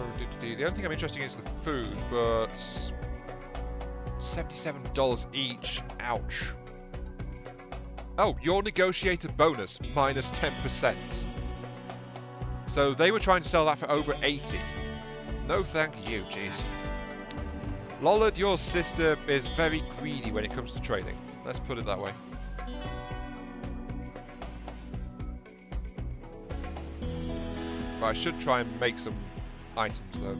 The only thing I'm interested in is the food, but $77 each. Ouch. Oh, your negotiator bonus minus 10%. So they were trying to sell that for over 80. No, thank you. Jeez. Lollard, your sister is very greedy when it comes to trading. Let's put it that way. But I should try and make some items though.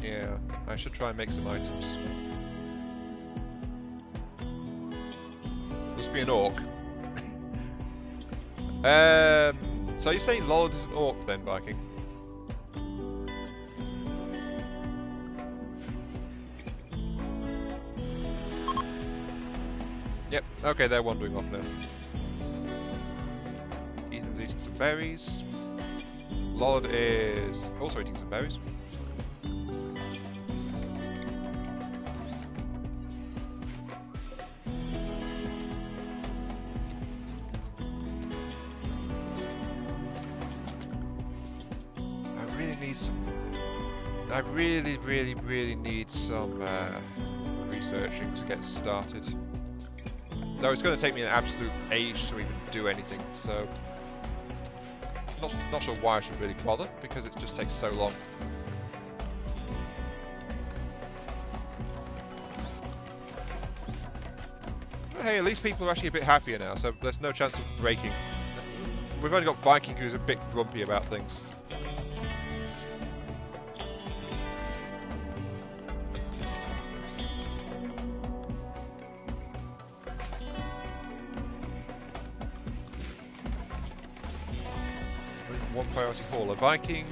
Yeah, I should try and make some items. Must be an orc. So you're saying Lollard is an orc then, Viking? Yep, okay, they're wandering off now. Ethan's eating some berries. Lollard is also eating some berries. I really need some researching to get started. Though it's going to take me an absolute age to even do anything, so not sure why I should really bother, because it just takes so long. But hey, at least people are actually a bit happier now, so there's no chance of breaking. We've only got Viking who's a bit grumpy about things. One priority haul. A Viking,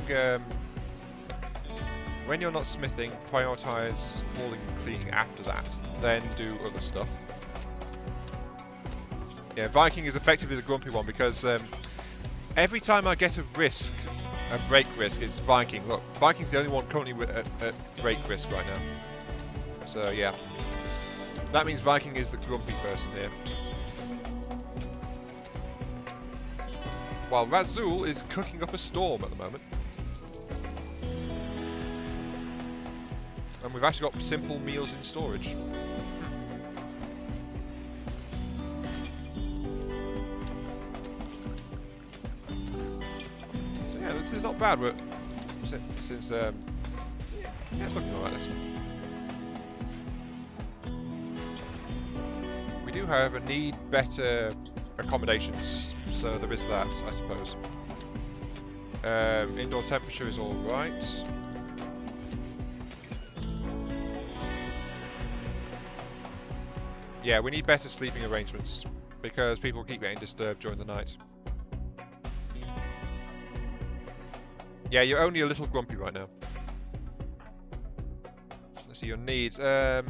when you're not smithing, prioritise hauling and cleaning after that, then do other stuff. Yeah, Viking is effectively the grumpy one because every time I get a break risk, it's Viking. Look, Viking's the only one currently at break risk right now. So yeah, that means Viking is the grumpy person here. While Razul is cooking up a storm at the moment. And we've actually got simple meals in storage. So yeah, this is not bad. Since yeah, it's looking alright. We do, however, need better accommodations. So there is that, I suppose. Indoor temperature is all right. Yeah, we need better sleeping arrangements because people keep getting disturbed during the night. Yeah, you're only a little grumpy right now. Let's see your needs. Ate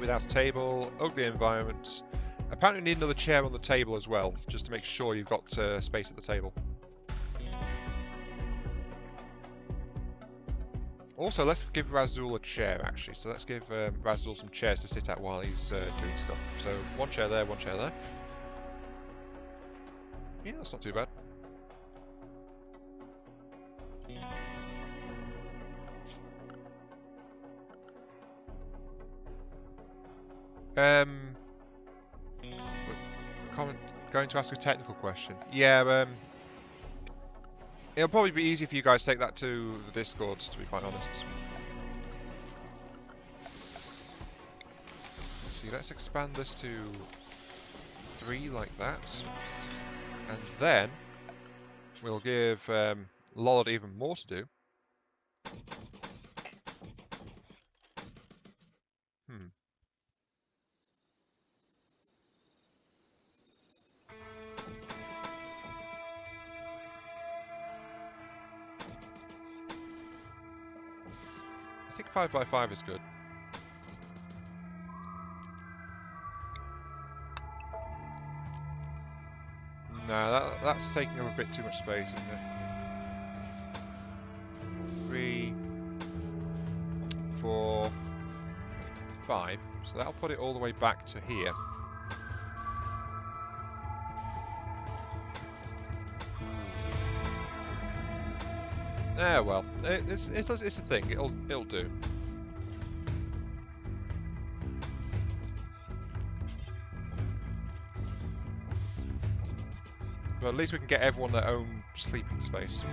without a table, ugly environment. Apparently we need another chair on the table as well, just to make sure you've got space at the table. Also, let's give Razul a chair, actually. So let's give Razul some chairs to sit at while he's doing stuff. So one chair there, one chair there. Yeah, that's not too bad. Going to ask a technical question. Yeah, it'll probably be easy for you guys to take that to the Discord, to be quite honest. Let's see, let's expand this to 3 like that. And then we'll give Lollard even more to do. I think 5x5 is good. No, that's taking up a bit too much space, isn't it? 3, 4, 5. So that'll put it all the way back to here. Well, it's a thing. It'll do. But at least we can get everyone their own sleeping space.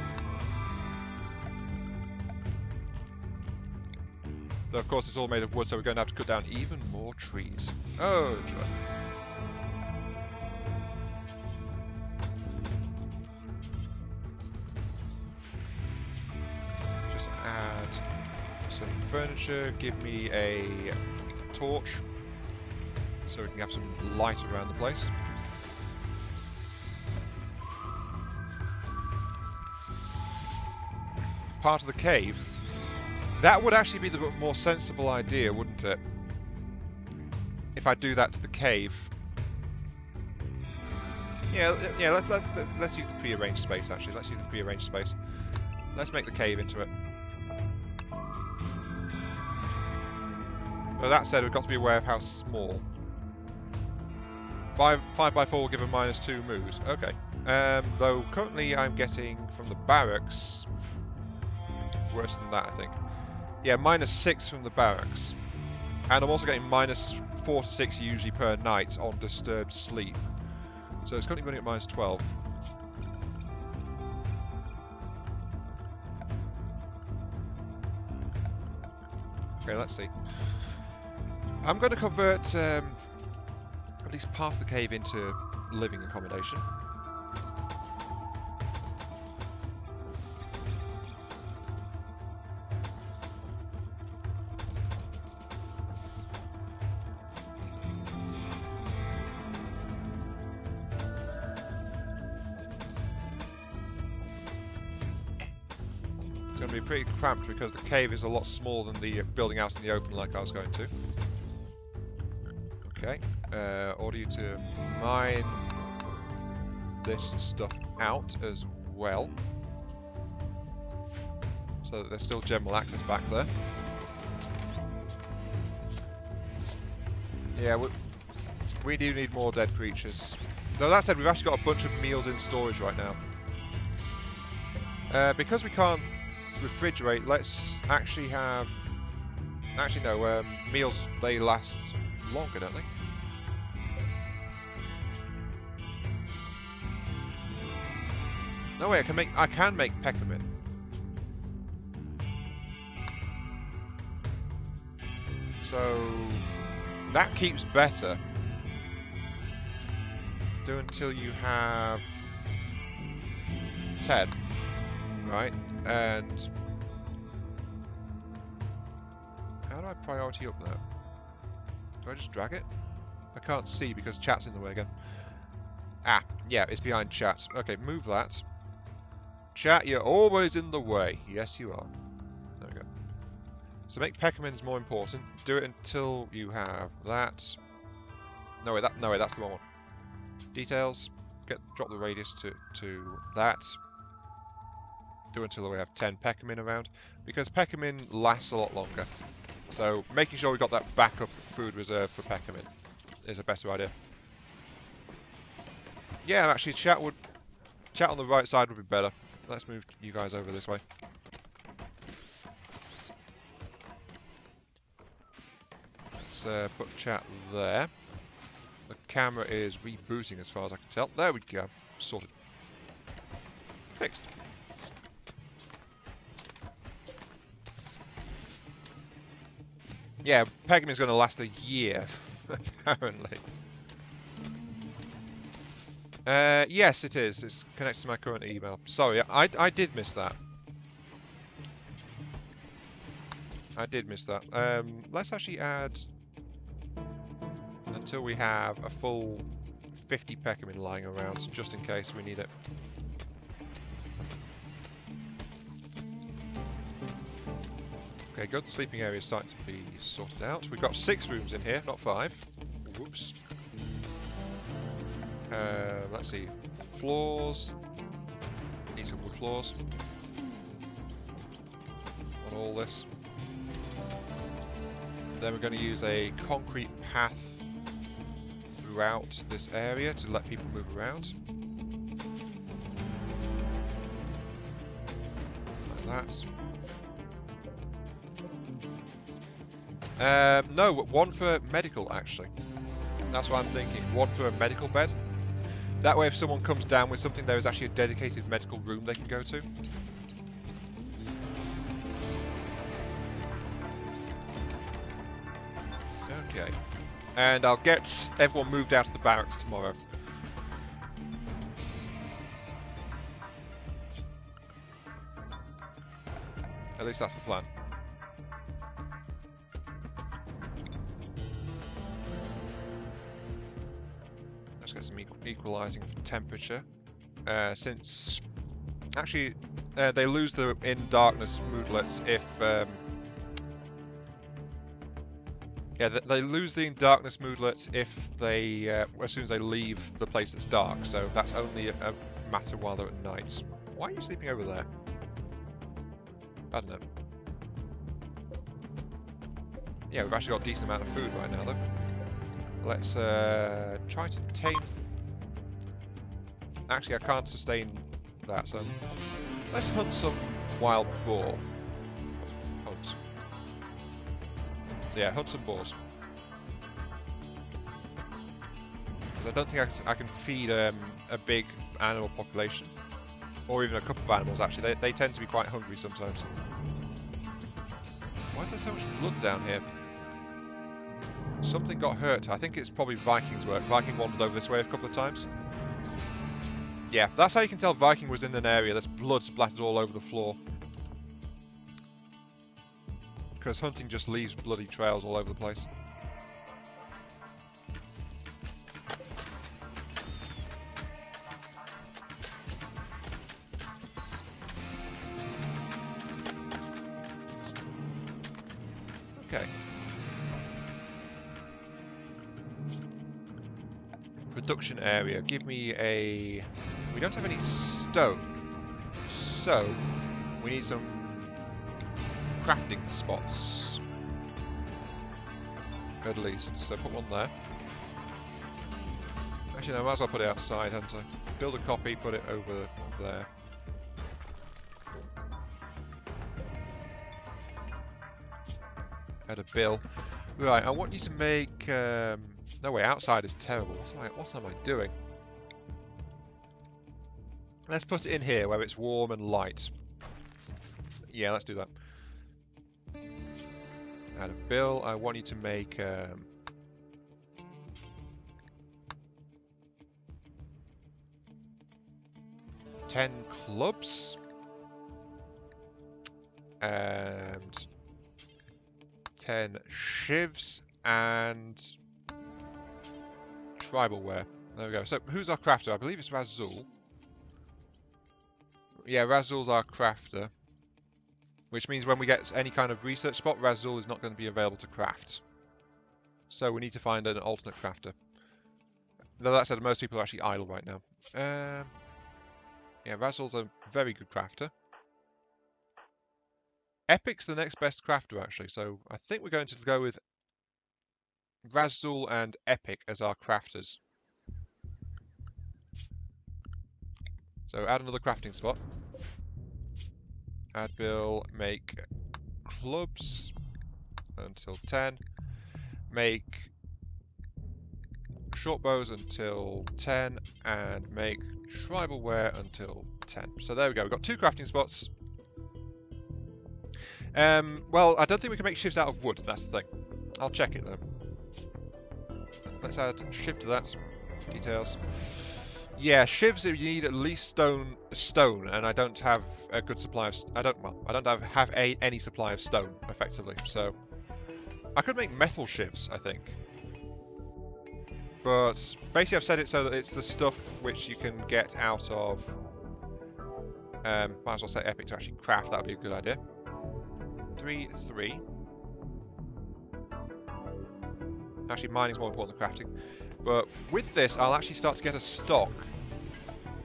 Though of course it's all made of wood, so we're going to have to cut down even more trees. Oh, joy. Just add some furniture, give me a torch, so we can have some light around the place. Part of the cave. That would actually be the more sensible idea, wouldn't it? If I do that to the cave. Yeah. Let's use the pre-arranged space. Actually, let's use the pre-arranged space. Let's make the cave into it. But that said, we've got to be aware of how small. 5x4 will give a -2 moves. Okay. Though currently I'm getting from the barracks. Worse than that, I think. Yeah, -6 from the barracks. And I'm also getting -4 to 6 usually per night on disturbed sleep. So it's currently running at -12. Okay, let's see. I'm going to convert at least part of the cave into living accommodation. Going to be pretty cramped because the cave is a lot smaller than the building out in the open like I was going to. Okay, order you to mine this stuff out as well, so that there's still general access back there. Yeah, we do need more dead creatures. Though that said, we've actually got a bunch of meals in storage right now. Because we can't refrigerate, let's actually have... Actually no, meals, they last longer, don't they? No way, I can make peppermint. So that keeps better. Do until you have 10, right? And how do I priority up that? Do I just drag it? I can't see because chat's in the way again. Ah, yeah, it's behind chat. Okay, move that. Chat, you're always in the way. Yes, you are. There we go. So make peckermins more important. Do it until you have that. No wait, that's the wrong one. Details. Drop the radius to that. Do until we have 10 peckermin around, because peckermin lasts a lot longer. So making sure we've got that backup food reserve for peckermin is a better idea. Yeah, actually, chat on the right side would be better. Let's move you guys over this way. Let's put chat there. The camera is rebooting as far as I can tell. There we go. Sorted. Fixed. Yeah, Pegmin's going to last a year, apparently. Yes, it is. It's connected to my current email. Sorry, I did miss that. I did miss that. Let's actually add until we have a full 50 peckermin lying around, just in case we need it. Okay, good. The sleeping area is starting to be sorted out. We've got 6 rooms in here, not 5. Whoops. Let's see. Floors. Need some wood floors. On all this. Then we're going to use a concrete path throughout this area to let people move around. Like that. No, one for medical, actually. That's what I'm thinking. One for a medical bed. That way, if someone comes down with something, there is actually a dedicated medical room they can go to. Okay. And I'll get everyone moved out of the barracks tomorrow. At least that's the plan. Let's get some equalizing for temperature. Since actually they lose the in darkness moodlets if yeah, they lose the in darkness moodlets if they as soon as they leave the place that's dark. So that's only a matter while they're at night. Why are you sleeping over there? I don't know. Yeah, we've actually got a decent amount of food right now, though. Let's try to tame... Actually, I can't sustain that, so... Let's hunt some wild boar. Hunt. So yeah, hunt some boars. Because I don't think I can feed a big animal population. Or even a couple of animals, actually. They tend to be quite hungry sometimes. Why is there so much blood down here? Something got hurt. I think it's probably Viking's work. Viking wandered over this way a couple of times. Yeah, that's how you can tell Viking was in an area. There's blood splattered all over the floor. Because hunting just leaves bloody trails all over the place. Okay. Production area. Give me a... We don't have any stone. So, we need some crafting spots. At least. So put one there. Actually, no, I might as well put it outside, hadn't I? Build a copy, put it over there. Add a bill. Right, I want you to make... No way, outside is terrible. What am I doing? Let's put it in here where it's warm and light. Yeah, let's do that. Add a bill. I want you to make 10 clubs and 10 shivs and tribal wear. There we go. So who's our crafter? I believe it's Razul. Yeah, Razul's our crafter. Which means when we get any kind of research spot, Razul is not going to be available to craft. So we need to find an alternate crafter. Though that said, most people are actually idle right now. Yeah, Razul's a very good crafter. Epic's the next best crafter, actually. So I think we're going to go with Razul and Epic as our crafters. So add another crafting spot. Add bill, make clubs until 10. Make short bows until 10. And make tribal wear until 10. So there we go. We've got 2 crafting spots. Well, I don't think we can make shivs out of wood. That's the thing. I'll check it though. Let's add shiv to that. Details. Yeah, shivs. You need at least stone, and I don't have a good supply of. I don't have any supply of stone effectively. So I could make metal shivs, I think. But basically, I've said it so that it's the stuff which you can get out of. Might as well say epic to actually craft. That would be a good idea. 3. Actually, mining's more important than crafting. But with this, I'll actually start to get a stock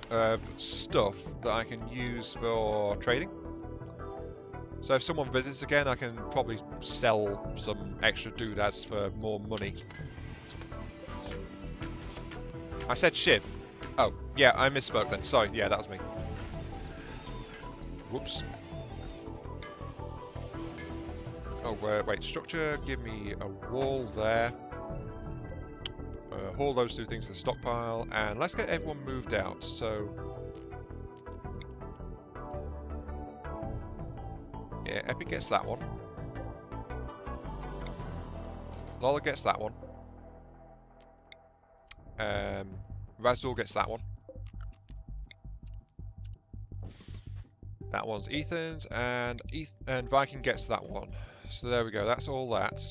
of stuff that I can use for trading. So if someone visits again, I can probably sell some extra doodads for more money. I said shiv. Oh, yeah, I misspoke then. Sorry, yeah, that was me. Whoops. Oh, wait, structure, give me a wall there. Haul those 2 things to the stockpile, and let's get everyone moved out, so... Yeah, Epic gets that one. Lola gets that one. Razdul gets that one. That one's Ethan's, and Viking gets that one. So there we go, that's all that.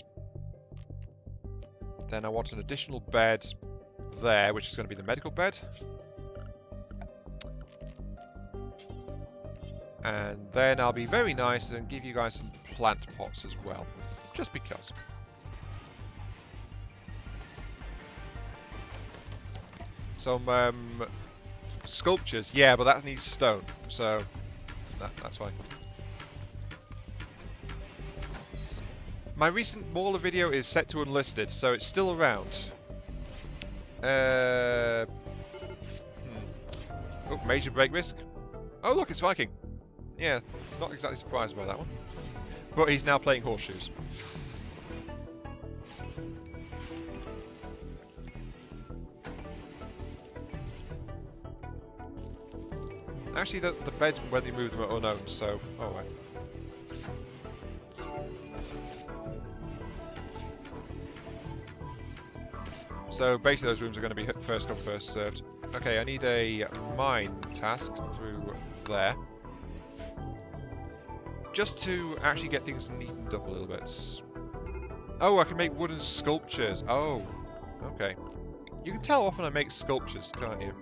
Then I want an additional bed there, which is going to be the medical bed. And then I'll be very nice and give you guys some plant pots as well, just because. Some sculptures, yeah, but that needs stone, so that's fine. My recent Mauler video is set to unlisted, so it's still around. Oh, major break risk. Oh look, it's Viking. Yeah, not exactly surprised by that one. But he's now playing horseshoes. Actually, the beds when they move them are unknown, so... Oh, right. So basically those rooms are going to be first come, first served. Okay, I need a mine task through there. Just to actually get things neatened up a little bit. Oh, I can make wooden sculptures. Oh, okay. You can tell often I make sculptures, can't you?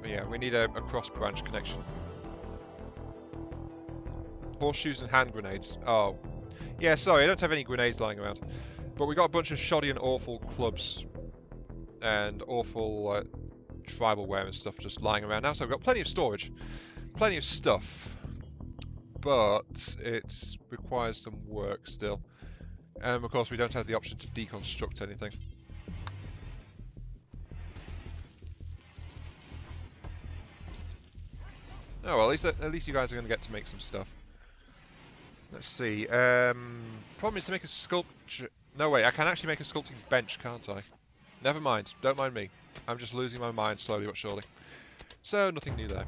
But yeah, we need a cross-branch connection. Horseshoes and hand grenades. Oh. Yeah, sorry, I don't have any grenades lying around. But we got a bunch of shoddy and awful clubs. And awful tribal wear and stuff just lying around now. So we've got plenty of storage. Plenty of stuff. But it requires some work still. And of course we don't have the option to deconstruct anything. Oh well, at least you guys are going to get to make some stuff. Let's see. Problem is to make a sculpture. No, wait, I can actually make a sculpting bench, can't I? Never mind. Don't mind me. I'm just losing my mind slowly but surely. So, nothing new there.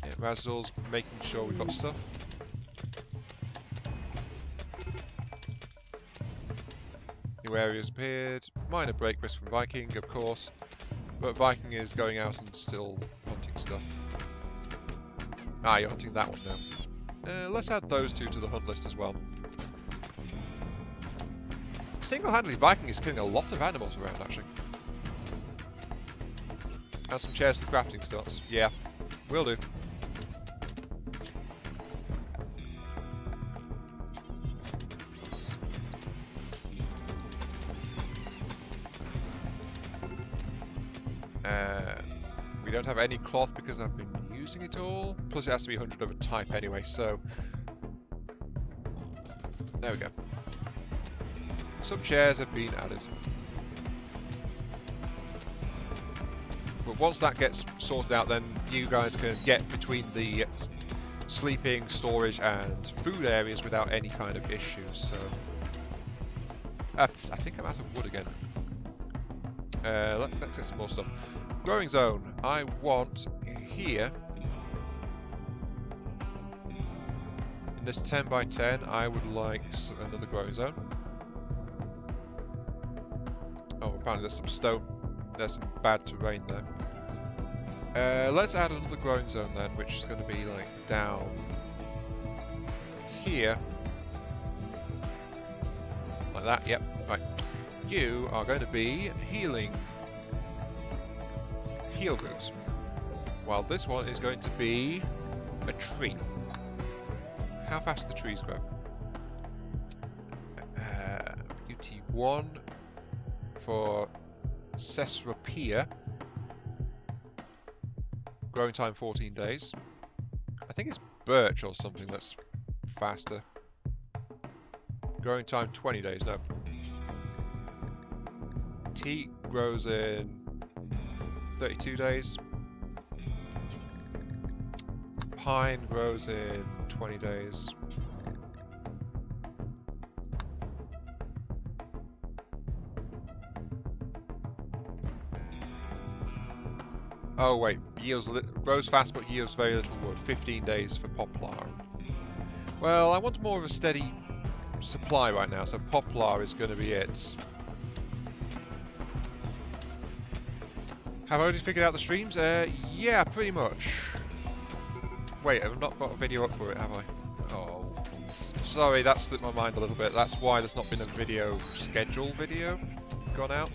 Yeah, Razdul's making sure we've got stuff. New areas appeared. Minor break risk from Viking, of course. But Viking is going out and still hunting stuff. Ah, you're hunting that one now. Let's add those 2 to the hunt list as well. Single-handedly, Viking is killing a lot of animals around, actually. Add some chairs to the crafting starts. Yeah, will do. We don't have any cloth because I've been using it all. Plus it has to be 100 of a type anyway, so... There we go. Some chairs have been added. But once that gets sorted out, then you guys can get between the sleeping, storage and food areas without any kind of issues, so... I think I'm out of wood again. Let's get some more stuff. Growing zone. I want here In this 10 by 10, I would like another growing zone. Oh, apparently there's some stone. There's some bad terrain there. Let's add another growing zone then, which is going to be like down here. Like that, yep, right. You are going to be healing heal goods, while this one is going to be a tree. How fast do the trees grow? UT1 for Cesropia. Growing time 14 days. I think it's birch or something that's faster. Growing time 20 days, no. Teak grows in 32 days. Pine grows in 20 days. Oh wait, grows fast but yields very little wood. 15 days for poplar. Well, I want more of a steady supply right now, so poplar is going to be it. Have I already figured out the streams? Yeah, pretty much. Wait, I've not got a video up for it, have I? Oh. Sorry, that slipped my mind a little bit. That's why there's not been a video schedule video gone out.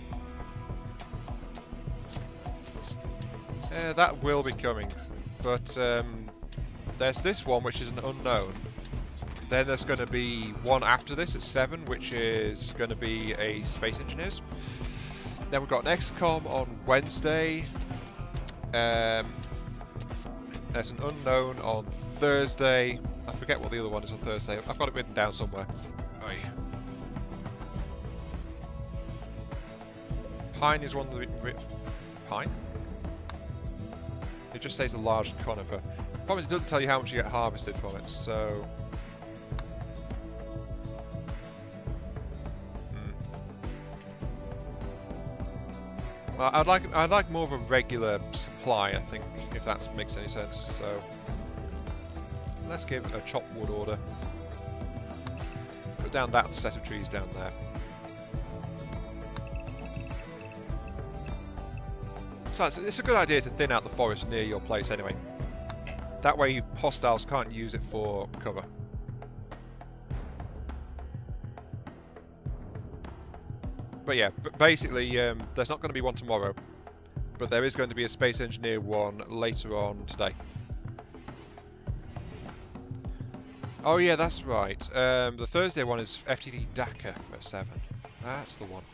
That will be coming, but there's this one which is an unknown. Then there's going to be one after this at 7, which is going to be a Space Engineers. Then we've got an XCOM on Wednesday. There's an unknown on Thursday. I forget what the other one is on Thursday. I've got it written down somewhere. Oh, yeah. Pine is one of the... Pine? It just says a large conifer. The problem is it doesn't tell you how much you get harvested from it, so... Well, I'd like more of a regular supply, I think, if that makes any sense, so... Let's give a chop wood order. Put down that set of trees down there. So it's a good idea to thin out the forest near your place anyway. That way hostiles can't use it for cover. But yeah, basically there's not going to be one tomorrow. But there is going to be a Space Engineer one later on today. Oh yeah, that's right. The Thursday one is FTD Dakar at 7. That's the one.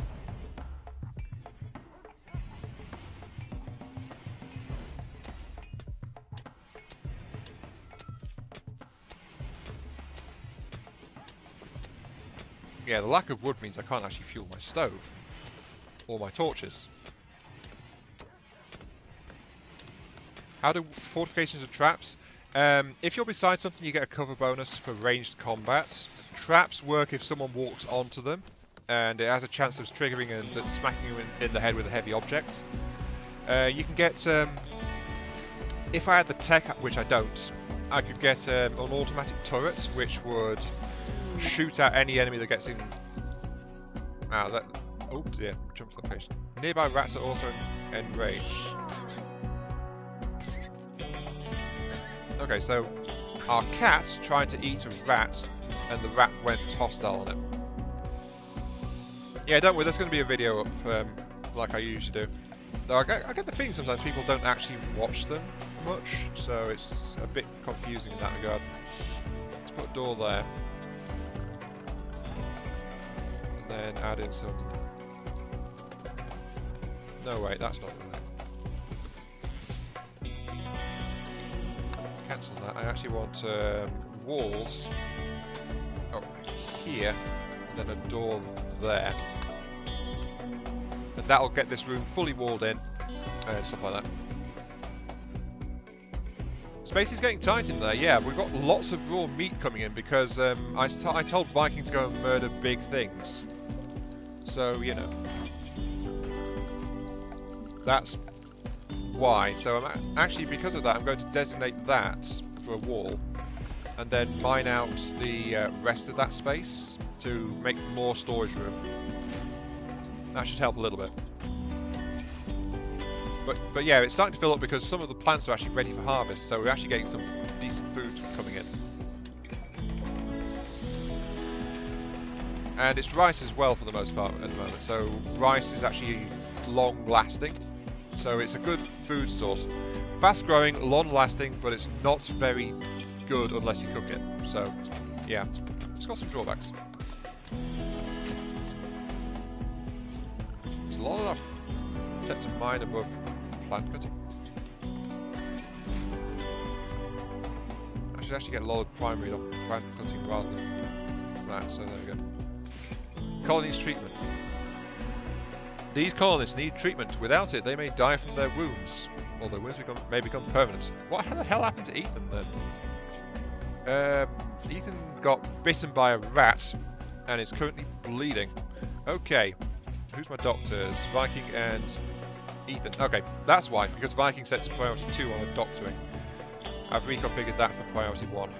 Yeah, the lack of wood means I can't actually fuel my stove. Or my torches. How do fortifications and traps? If you're beside something, you get a cover bonus for ranged combat. Traps work if someone walks onto them, and it has a chance of triggering and smacking you in the head with a heavy object. You can get, if I had the tech, which I don't, I could get an automatic turret, which would shoot at any enemy that gets in. Oh dear, jump location. Nearby rats are also enraged. Okay, so our cat tried to eat a rat, and the rat went hostile on it. Yeah, don't worry, there's going to be a video up, like I usually do. Though I get the feeling sometimes people don't actually watch them much, so it's a bit confusing in that regard. Let's put a door there. And then add in some... No, wait, that's not right. Cancel that. I actually want walls up here, and then a door there. And that'll get this room fully walled in, and stuff like that. Space is getting tight in there, yeah. We've got lots of raw meat coming in because I told Viking to go and murder big things. So, you know. That's why. So I'm actually, because of that, I'm going to designate that for a wall. and then mine out the rest of that space to make more storage room. That should help a little bit. But yeah, it's starting to fill up because some of the plants are actually ready for harvest, so we're actually getting some decent food coming in. And it's rice as well for the most part at the moment, so rice is actually long lasting, so it's a good food source. Fast growing, long lasting, but it's not very good unless you cook it, so yeah, it's got some drawbacks. There's a lot of attempts to mine above plant cutting. I should actually get a lot of primary on plant cutting rather than that, so there we go. Colonies treatment. These colonists need treatment. Without it, they may die from their wounds. Or their wounds may become permanent. What the hell happened to Ethan then? Ethan got bitten by a rat and is currently bleeding. Okay. Who's my doctors? Viking and Ethan. Okay, that's why. Because Viking sets priority 2 on the doctoring. I've reconfigured that for priority 1.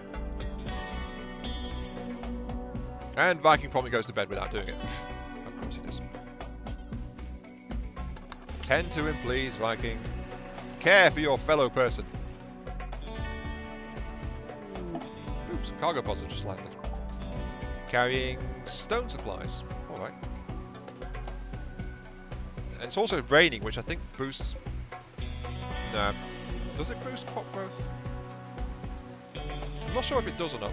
And Viking probably goes to bed without doing it. Of course he does. Tend to him, please, Viking. Care for your fellow person. Oops, cargo pods have just landed. Carrying stone supplies. Alright. And it's also raining, which I think boosts... No. Does it boost crop growth? I'm not sure if it does or not.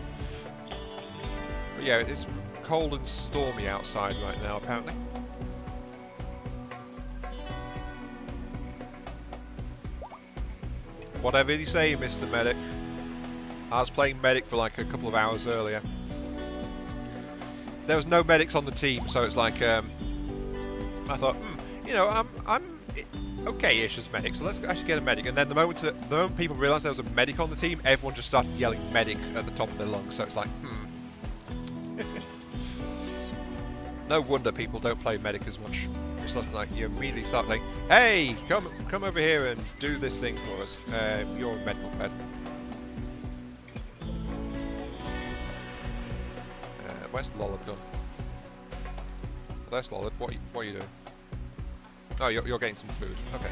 But yeah, it's cold and stormy outside right now, apparently. Whatever you say, Mr. Medic. I was playing Medic for like a couple of hours earlier. There was no medics on the team, so it's like, I thought, you know, I'm okay-ish as medic, so let's actually get a medic. And then the moment people realised there was a medic on the team, everyone just started yelling medic at the top of their lungs, so it's like, No wonder people don't play medic as much. It's like you immediately start like, hey, come over here and do this thing for us. You're a medical ped. Where's Lollard gone? There's Lollard. What are you doing? Oh, you're getting some food. Okay.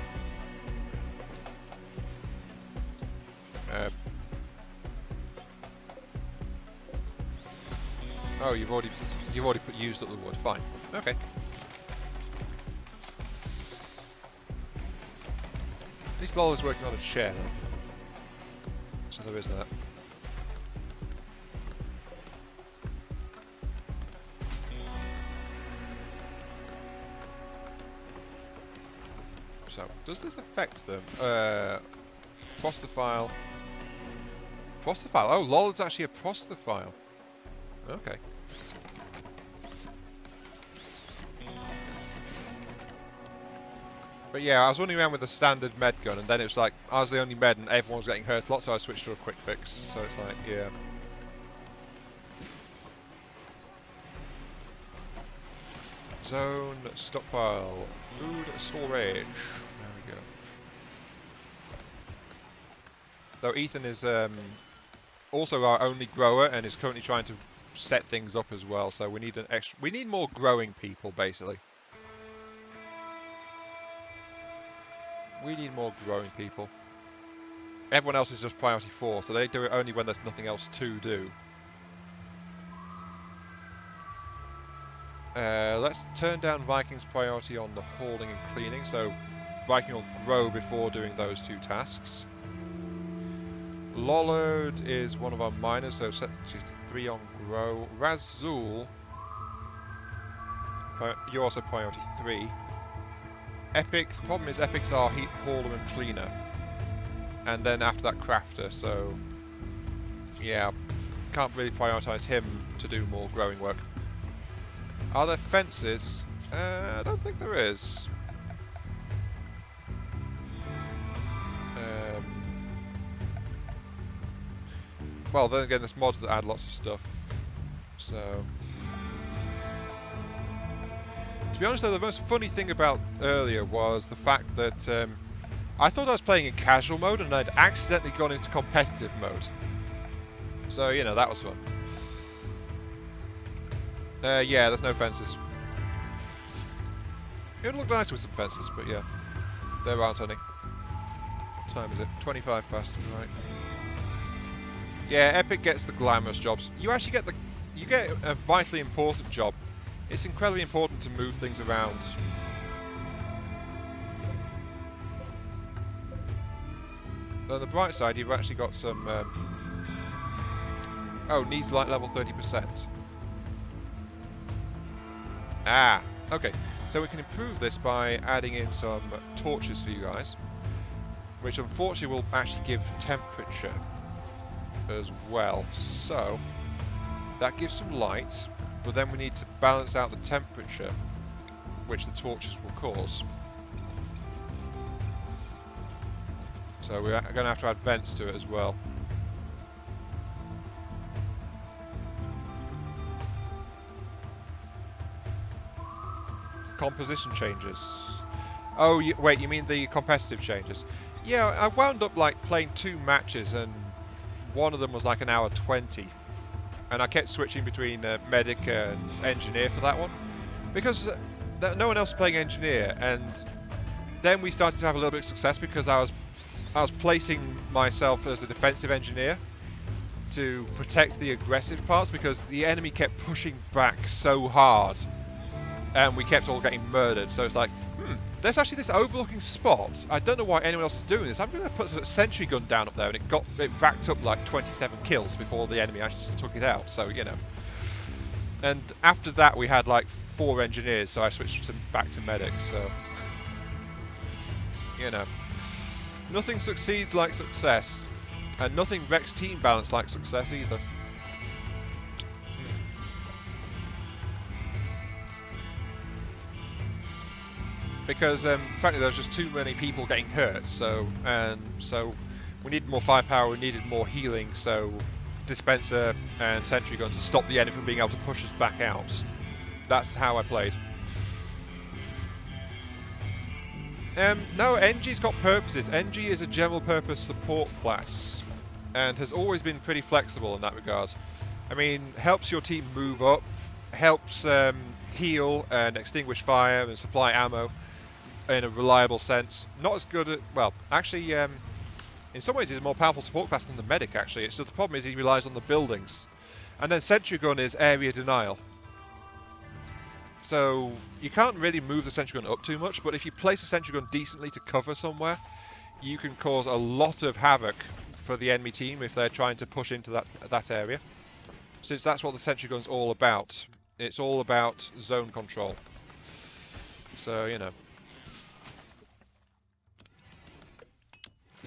Oh, you've already used up the wood. Fine. Okay. At least Lola's working on a chair, though. So there is that. So, does this affect them? Prostrophile. Prostrophile? Oh, Lola's actually a prostrophile. Okay. But yeah, I was running around with a standard med gun, and then it was like, I was the only med and everyone was getting hurt a lot, so I switched to a quick fix. So it's like, yeah. Zone, stockpile, food storage. There we go. Though Ethan is also our only grower and is currently trying to set things up as well, so we need an extra. We need more growing people, basically. We need more growing people. Everyone else is just priority 4, so they do it only when there's nothing else to do. Let's turn down Viking's priority on the hauling and cleaning, so Viking will grow before doing those 2 tasks. Lollard is one of our miners, so set 3 on grow. Razul, you're also priority 3. Epic, the problem is Epic's our hauler and cleaner. And then after that crafter, so yeah, can't really prioritise him to do more growing work. Are there fences? I don't think there is. Well, then again, there's mods that add lots of stuff. So, to be honest though, the most funny thing about earlier was the fact that I thought I was playing in casual mode and I'd accidentally gone into competitive mode. So, you know, that was fun. Yeah, there's no fences. It would look nice with some fences, but yeah, there aren't any. What time is it? 25 past, right. Yeah, Epic gets the glamorous jobs. You actually get you get a vitally important job. It's incredibly important to move things around. So on the bright side, you've actually got some... oh, needs light level 30%. Ah, okay. So we can improve this by adding in some torches for you guys, which unfortunately will actually give temperature as well. So that gives some light, but then we need to balance out the temperature, which the torches will cause. So we're going to have to add vents to it as well. Composition changes. Oh, wait, you mean the competitive changes? Yeah, I wound up like playing 2 matches, and one of them was like an hour 20, and I kept switching between medic and engineer for that one because no one else was playing engineer, and then we started to have a little bit of success because I was placing myself as a defensive engineer to protect the aggressive parts because the enemy kept pushing back so hard. And we kept all getting murdered, so it's like, there's actually this overlooking spot. I don't know why anyone else is doing this. I'm going to put a sentry gun down up there, and it racked up like 27 kills before the enemy actually just took it out. So you know. And after that, we had like 4 engineers, so I switched back to medics. So you know, nothing succeeds like success, and nothing wrecks team balance like success either. Because frankly there's just too many people getting hurt, so we needed more firepower, we needed more healing, so dispenser and sentry gun to stop the enemy from being able to push us back out. That's how I played. No, NG's got purposes. NG is a general purpose support class and has always been pretty flexible in that regard. I mean, helps your team move up, helps heal and extinguish fire and supply ammo in a reliable sense. Not as good at, well, actually, in some ways he's a more powerful support class than the medic, actually. It's just the problem is he relies on the buildings. And then sentry gun is area denial. So you can't really move the sentry gun up too much, but if you place a sentry gun decently to cover somewhere, you can cause a lot of havoc for the enemy team if they're trying to push into that area. Since that's what the sentry gun's all about. It's all about zone control. So, you know.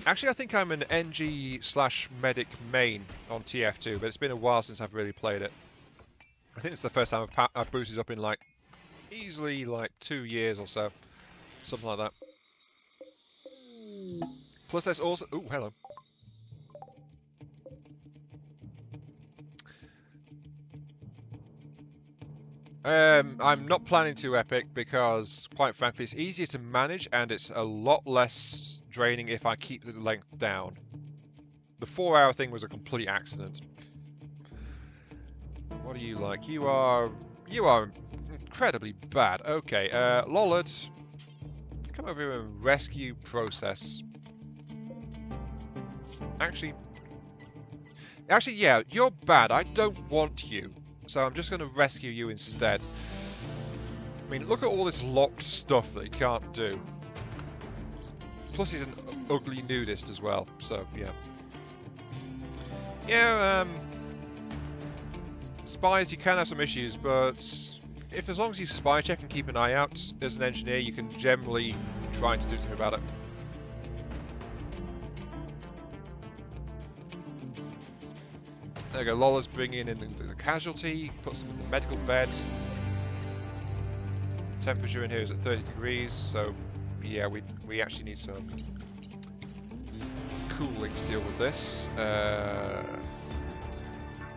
Actually, I think I'm an NG/medic main on TF2, but it's been a while since I've really played it. I think it's the first time I've boosted up in like, easily like 2 years or so. Something like that. Plus there's also... Ooh, hello. I'm not planning to Epic because, quite frankly, it's easier to manage and it's a lot less draining if I keep the length down. The 4-hour thing was a complete accident. What are you like? You are incredibly bad. Okay, Lollard, come over here and rescue process. Actually, yeah, you're bad. I don't want you. So I'm just going to rescue you instead. I mean, look at all this locked stuff that he can't do. Plus he's an ugly nudist as well, so yeah. Yeah, spies, you can have some issues, but if as long as you spy check and keep an eye out as an engineer, you can generally try to do something about it. There you go, Lola's bringing in the casualty, puts them in the medical bed. Temperature in here is at 30 degrees, so yeah, we actually need some cooling to deal with this.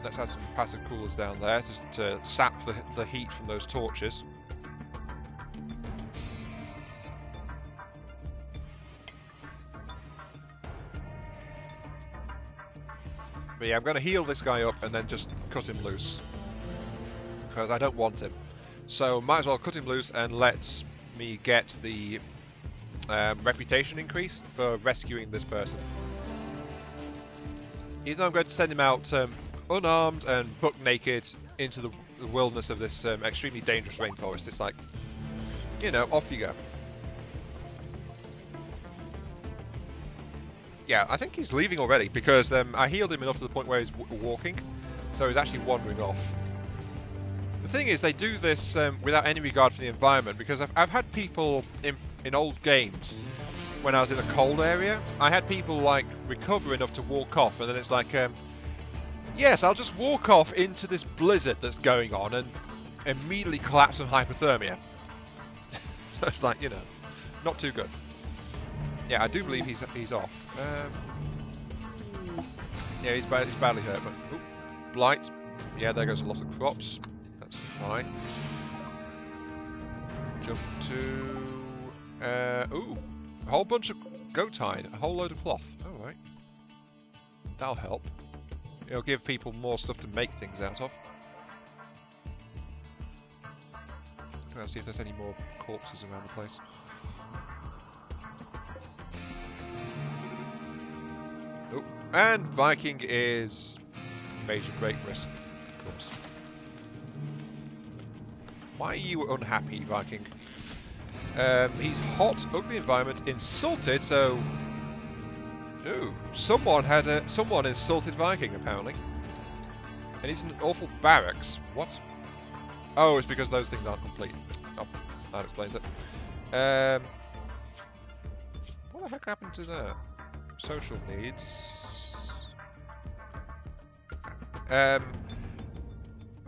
Let's add some passive coolers down there to sap the heat from those torches. But yeah, I'm going to heal this guy up and then just cut him loose. Because I don't want him. So might as well cut him loose and let me get the reputation increase for rescuing this person. Even though I'm going to send him out unarmed and buck naked into the wilderness of this extremely dangerous rainforest, it's like, you know, off you go. Yeah, I think he's leaving already because I healed him enough to the point where he's walking, so he's actually wandering off. The thing is, they do this without any regard for the environment, because I've had people in old games, when I was in a cold area, I had people like recover enough to walk off, and then it's like, yes, I'll just walk off into this blizzard that's going on and immediately collapse from hypothermia. So it's like, you know, not too good. Yeah, I do believe he's off. Yeah, he's badly hurt, but ooh, blight. Yeah, there goes a lot of crops. That's fine. Jump to ooh, a whole bunch of goat hide, a whole load of cloth. All right, that'll help. It'll give people more stuff to make things out of. Let's see if there's any more corpses around the place. Oh, and Viking is major break risk, of course. Why are you unhappy, Viking? He's hot, ugly environment, insulted, so... Ooh, someone insulted Viking, apparently. And he's in awful barracks. What? Oh, it's because those things aren't complete. Oh, that explains it. What the heck happened to that? Social needs.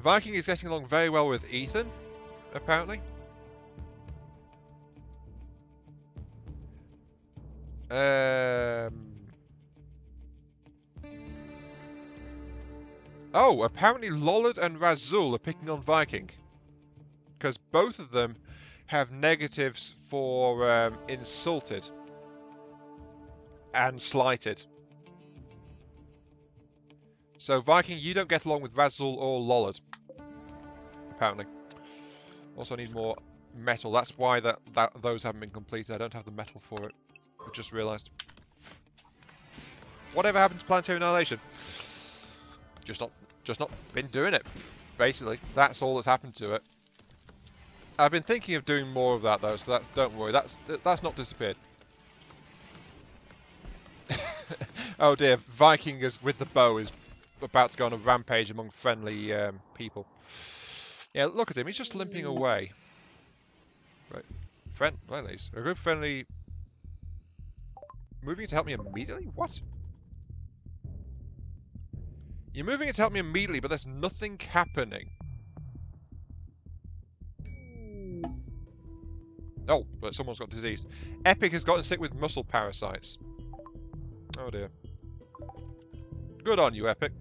Viking is getting along very well with Ethan, apparently. Oh, apparently Lollard and Razul are picking on Viking. Because both of them have negatives for insulted and slighted. So Viking, you don't get along with Razul or Lollard. Apparently. Also need more metal. That's why those haven't been completed. I don't have the metal for it. I just realised. Whatever happened to planetary annihilation? Just not been doing it. Basically, that's all that's happened to it. I've been thinking of doing more of that though, so don't worry. That's not disappeared. Oh dear, Viking is with the bow is about to go on a rampage among friendly people. Yeah, look at him. He's just limping away. Right, friendlies. A group friendly. Moving to help me immediately? What? You're moving it to help me immediately, but there's nothing happening. Oh, but someone's got disease. Epic has gotten sick with muscle parasites. Oh dear. Good on you, Epic.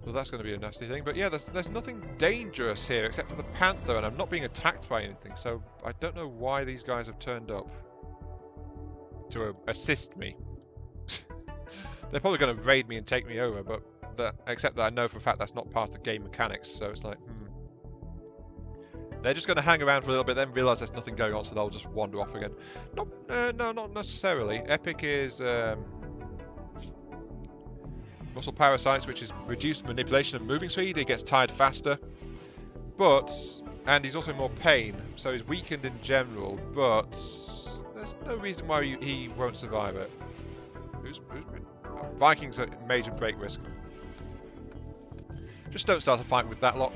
Well, that's going to be a nasty thing. But yeah, there's nothing dangerous here except for the panther, and I'm not being attacked by anything. So I don't know why these guys have turned up to assist me. They're probably going to raid me and take me over, but except that I know for a fact that's not part of the game mechanics. So it's like, They're just going to hang around for a little bit, then realise there's nothing going on, so they'll just wander off again. No, not necessarily. Epic is muscle parasites, which is reduced manipulation and moving speed. He gets tired faster, and he's also more pain, so he's weakened in general. But there's no reason why he won't survive it. Vikings are major break risk. Just don't start a fight with that lot.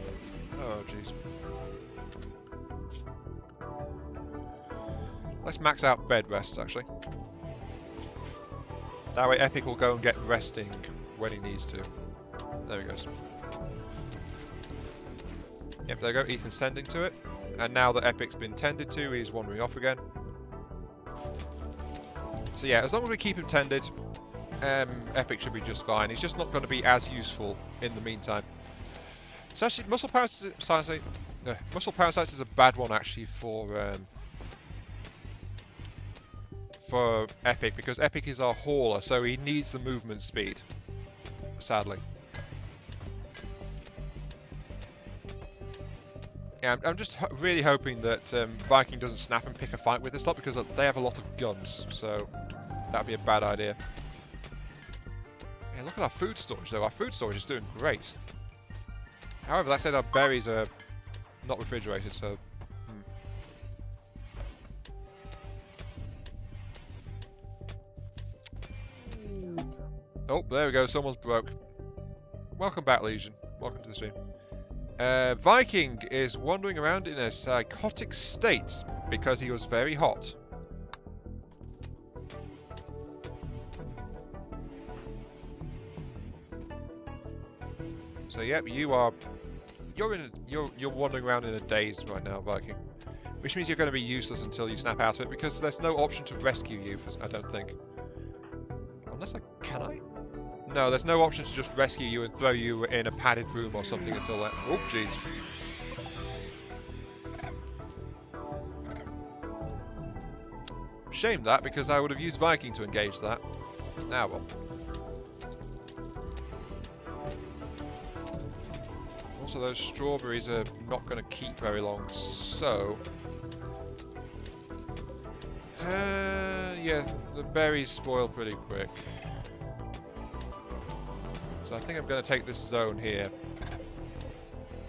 Oh jeez. Let's max out bed rests, actually. That way Epic will go and get resting when he needs to. There he goes. Yep, there you go. Ethan's tending to it. And now that Epic's been tended to, he's wandering off again. So yeah, as long as we keep him tended, Epic should be just fine. He's just not going to be as useful in the meantime. So actually, muscle parasites is a bad one actually for for Epic because Epic is our hauler, so he needs the movement speed. Sadly. Yeah, I'm just really hoping that Viking doesn't snap and pick a fight with this lot because they have a lot of guns, so that'd be a bad idea. Yeah, look at our food storage though. Our food storage is doing great. However, that said, our berries are not refrigerated, so. Oh, there we go. Someone's broke. Welcome back, Legion. Welcome to the stream. Viking is wandering around in a psychotic state because he was very hot. So yep, you're wandering around in a daze right now, Viking, which means you're going to be useless until you snap out of it because there's no option to rescue you. I don't think, unless can I? No, there's no option to just rescue you and throw you in a padded room or something until that. Oh, jeez. Shame that, because I would have used Viking to engage that. Now, well. Also, those strawberries are not going to keep very long, so... yeah, the berries spoil pretty quick. So I think I'm going to take this zone here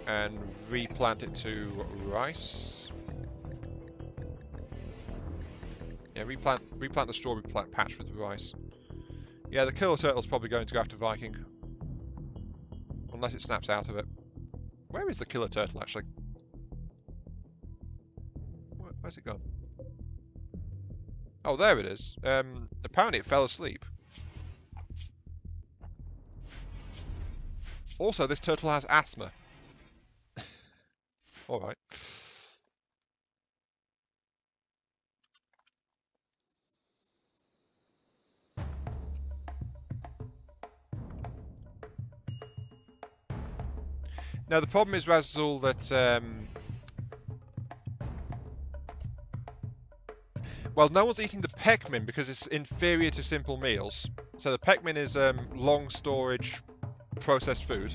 and replant it to rice. Yeah, replant the strawberry patch with rice. Yeah, the killer turtle's probably going to go after Viking. Unless it snaps out of it. Where is the killer turtle, actually? Where's it gone? Oh, there it is. Apparently it fell asleep. Also, this turtle has asthma. Alright. Now, the problem is, Razul, that... well, no one's eating the Pekmin because it's inferior to simple meals. So the Pekmin is long storage processed food.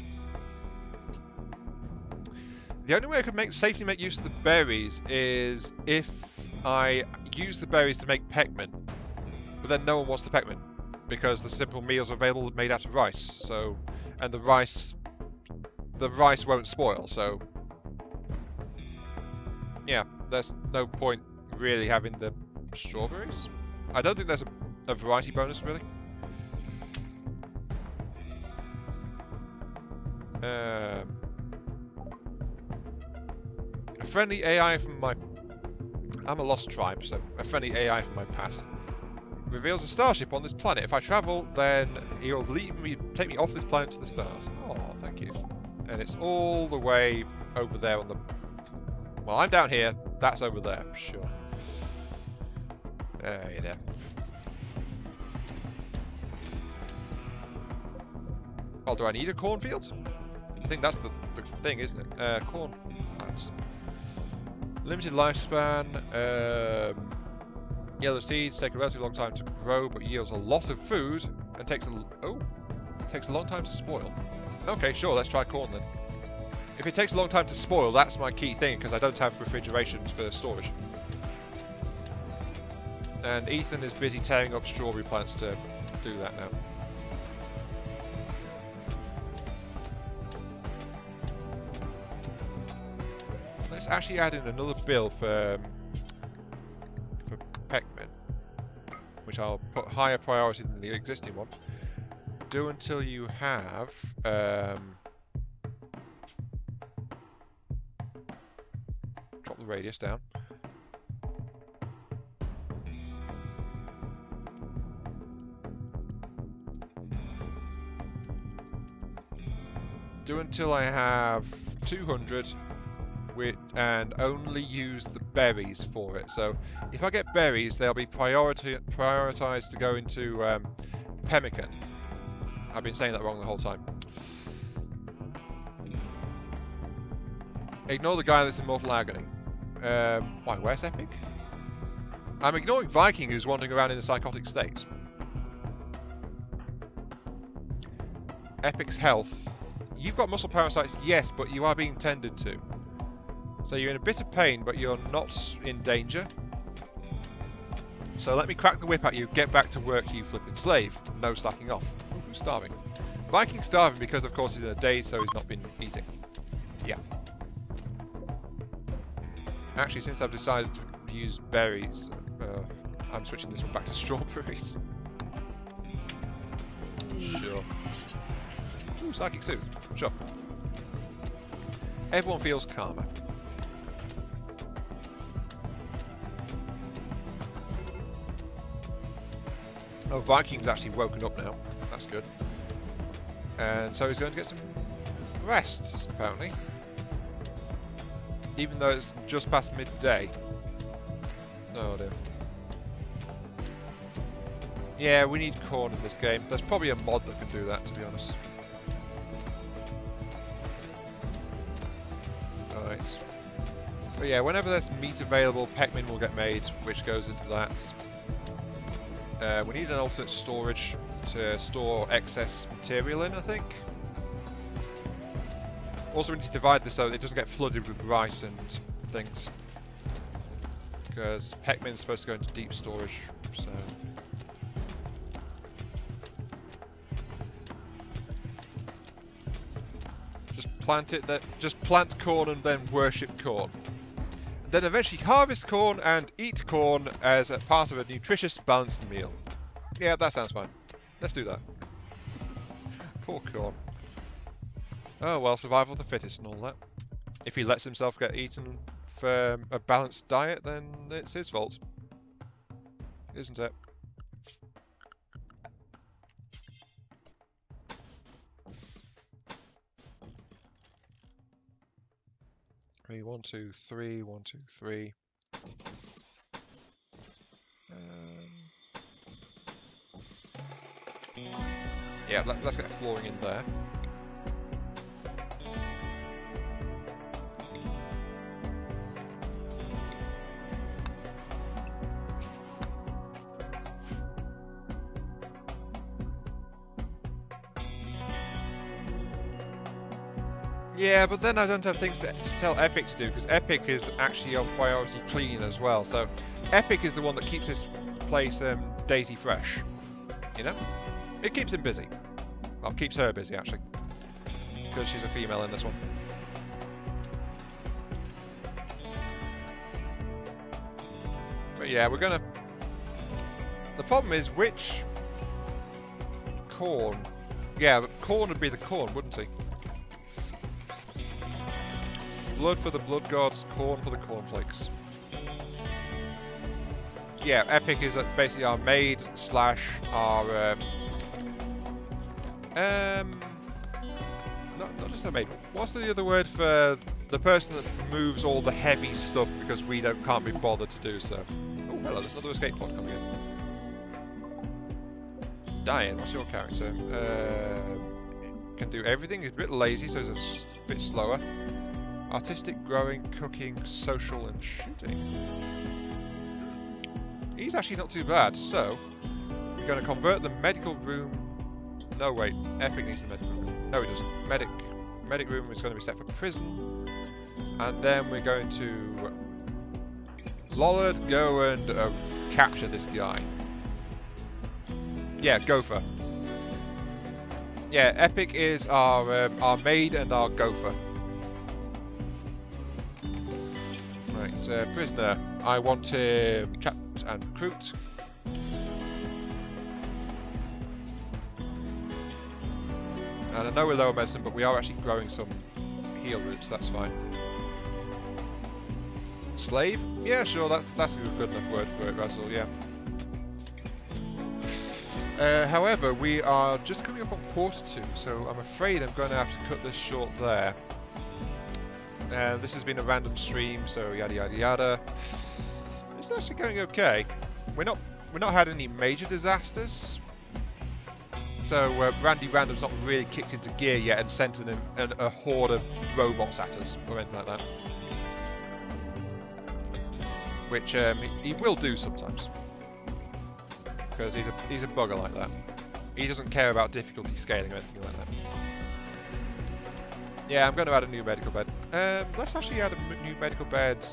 The only way I could safely make use of the berries is if I use the berries to make Pekmin, but then no one wants the Pekmin because the simple meals are available made out of rice. So, and the rice won't spoil. So, yeah, there's no point really having the strawberries. I don't think there's a variety bonus really. A friendly AI from my... I'm a lost tribe, so a friendly AI from my past reveals a starship on this planet. If I travel, then he'll take me off this planet to the stars. Oh, thank you. And it's all the way over there on the... Well, I'm down here. That's over there, sure. You know. Oh, do I need a cornfield? I think that's the thing, isn't it? Corn plants. Limited lifespan. Yellow seeds take a relatively long time to grow, but yields a lot of food and takes a long time to spoil. Okay, sure. Let's try corn then. If it takes a long time to spoil, that's my key thing because I don't have refrigeration for storage. And Ethan is busy tearing up strawberry plants to do that now. Let's actually add in another bill for Pekmin, which I'll put higher priority than the existing one. Do until you have drop the radius down. Do until I have 200 and only use the berries for it. So if I get berries, they'll be prioritized to go into pemmican. I've been saying that wrong the whole time. Ignore the guy that's in mortal agony. Why, where's Epic? I'm ignoring Viking, who's wandering around in a psychotic state. Epic's health. You've got muscle parasites, yes, but you are being tended to. So you're in a bit of pain, but you're not in danger. So let me crack the whip at you, get back to work, you flipping slave. No slacking off. Ooh, who's starving? Viking's starving because, of course, he's in a daze, so he's not been eating. Yeah. Actually, since I've decided to use berries, I'm switching this one back to strawberries. Sure. Ooh, psychic soothe. Sure. Everyone feels calmer. Oh, Viking's actually woken up now. That's good. And so he's going to get some rests, apparently. Even though it's just past midday. Oh dear. Yeah, we need corn in this game. There's probably a mod that can do that, to be honest. Alright. But yeah, whenever there's meat available, Pekmin will get made, which goes into that. We need an alternate storage to store excess material in, I think. Also, we need to divide this so it doesn't get flooded with rice and things. Because Pekmin's supposed to go into deep storage, so... Just plant it, just plant corn and then worship corn. Then eventually harvest corn and eat corn as a part of a nutritious, balanced meal. Yeah, that sounds fine. Let's do that. Poor corn. Oh well, survival of the fittest and all that. If he lets himself get eaten for a balanced diet, then it's his fault. Isn't it? Three, 1, 2, 3, 1, 2, 3. Yeah, let's get flooring in there. Yeah, but then I don't have things to tell Epic to do, because Epic is actually on priority clean as well. So Epic is the one that keeps this place daisy fresh. You know? It keeps him busy. Well, keeps her busy, actually. Because she's a female in this one. But yeah, we're gonna... The problem is, which... corn? Yeah, but corn would be the corn, wouldn't he? Blood for the blood gods, corn for the cornflakes. Yeah, Epic is basically our maid slash our not just a maid. What's the other word for the person that moves all the heavy stuff because we can't be bothered to do so? Oh, hello, there's another escape pod coming in. Diane, what's your character? Can do everything. He's a bit lazy, so he's a bit slower. Artistic, growing, cooking, social, and shooting. He's actually not too bad, so we're going to convert the medical room. No, wait, Epic needs the medical room. No, he doesn't. Medic room is going to be set for prison, and then we're going to Lollard go and capture this guy. Yeah, Gopher. Yeah, Epic is our maid and our Gopher. Right, prisoner. I want him trapped and recruit. And I know we're lower medicine, but we are actually growing some heal roots. That's fine. Slave? Yeah, sure. That's a good enough word for it, Razzle. Yeah. However, we are just coming up on quarter 2, so I'm afraid I'm going to have to cut this short there. This has been a random stream, so yada yada yada. It's actually going okay. We're not had any major disasters, so Randy Random's not really kicked into gear yet and sent a horde of robots at us or anything like that. which he will do sometimes, because he's a bugger like that. He doesn't care about difficulty scaling or anything like that. Yeah, I'm going to add a new medical bed. Let's actually add a new medical bed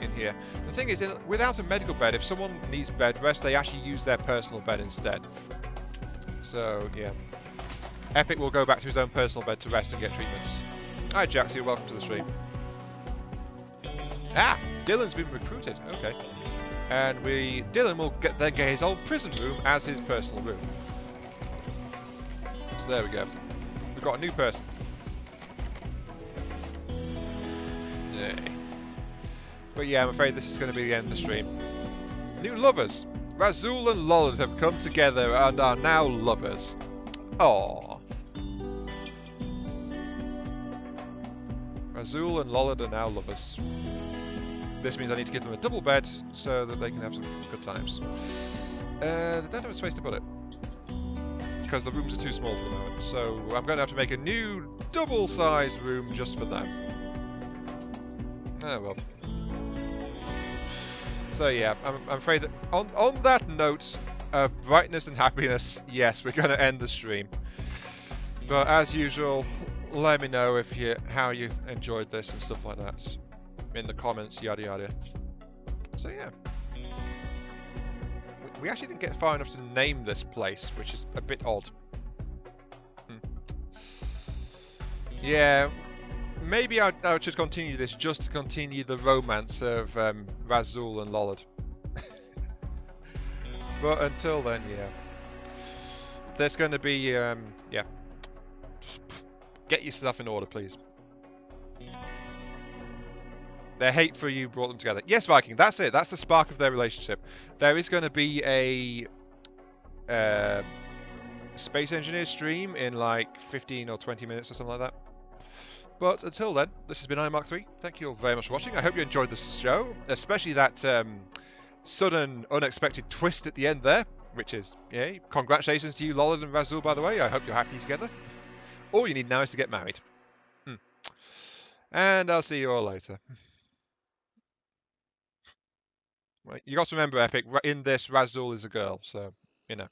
in here. The thing is, without a medical bed, if someone needs bed rest, they actually use their personal bed instead. So, yeah. Epic will go back to his own personal bed to rest and get treatments. Hi, Jaxie, welcome to the stream. Ah! Dylan's been recruited. Okay. And Dylan will then get his old prison room as his personal room. So there we go. We've got a new person. Yay. But yeah, I'm afraid this is going to be the end of the stream. New lovers! Razul and Lollard have come together and are now lovers. Aww. Razul and Lollard are now lovers. This means I need to give them a double bed so that they can have some good times. They don't have a space to put it, because the rooms are too small for the moment. So I'm going to have to make a new double-sized room just for them. Oh well. So yeah, I'm afraid that on that note of brightness and happiness, yes, we're going to end the stream. But as usual, let me know how you enjoyed this and stuff like that in the comments, yada yada. So yeah, we actually didn't get far enough to name this place, which is a bit odd. Yeah. Maybe I should continue this just to continue the romance of Razul and Lollard. But until then, yeah. There's going to be, yeah. Get your stuff in order, please. Their hate for you brought them together. Yes, Viking, that's it. That's the spark of their relationship. There is going to be a Space Engineer stream in like 15 or 20 minutes or something like that. But until then, this has been iMark3. Thank you all very much for watching. I hope you enjoyed the show, especially that sudden, unexpected twist at the end there, which is, yay. Congratulations to you, Lollard and Razul, by the way. I hope you're happy together. All you need now is to get married. And I'll see you all later. Right, you got to remember, Epic, in this, Razul is a girl, so, you know.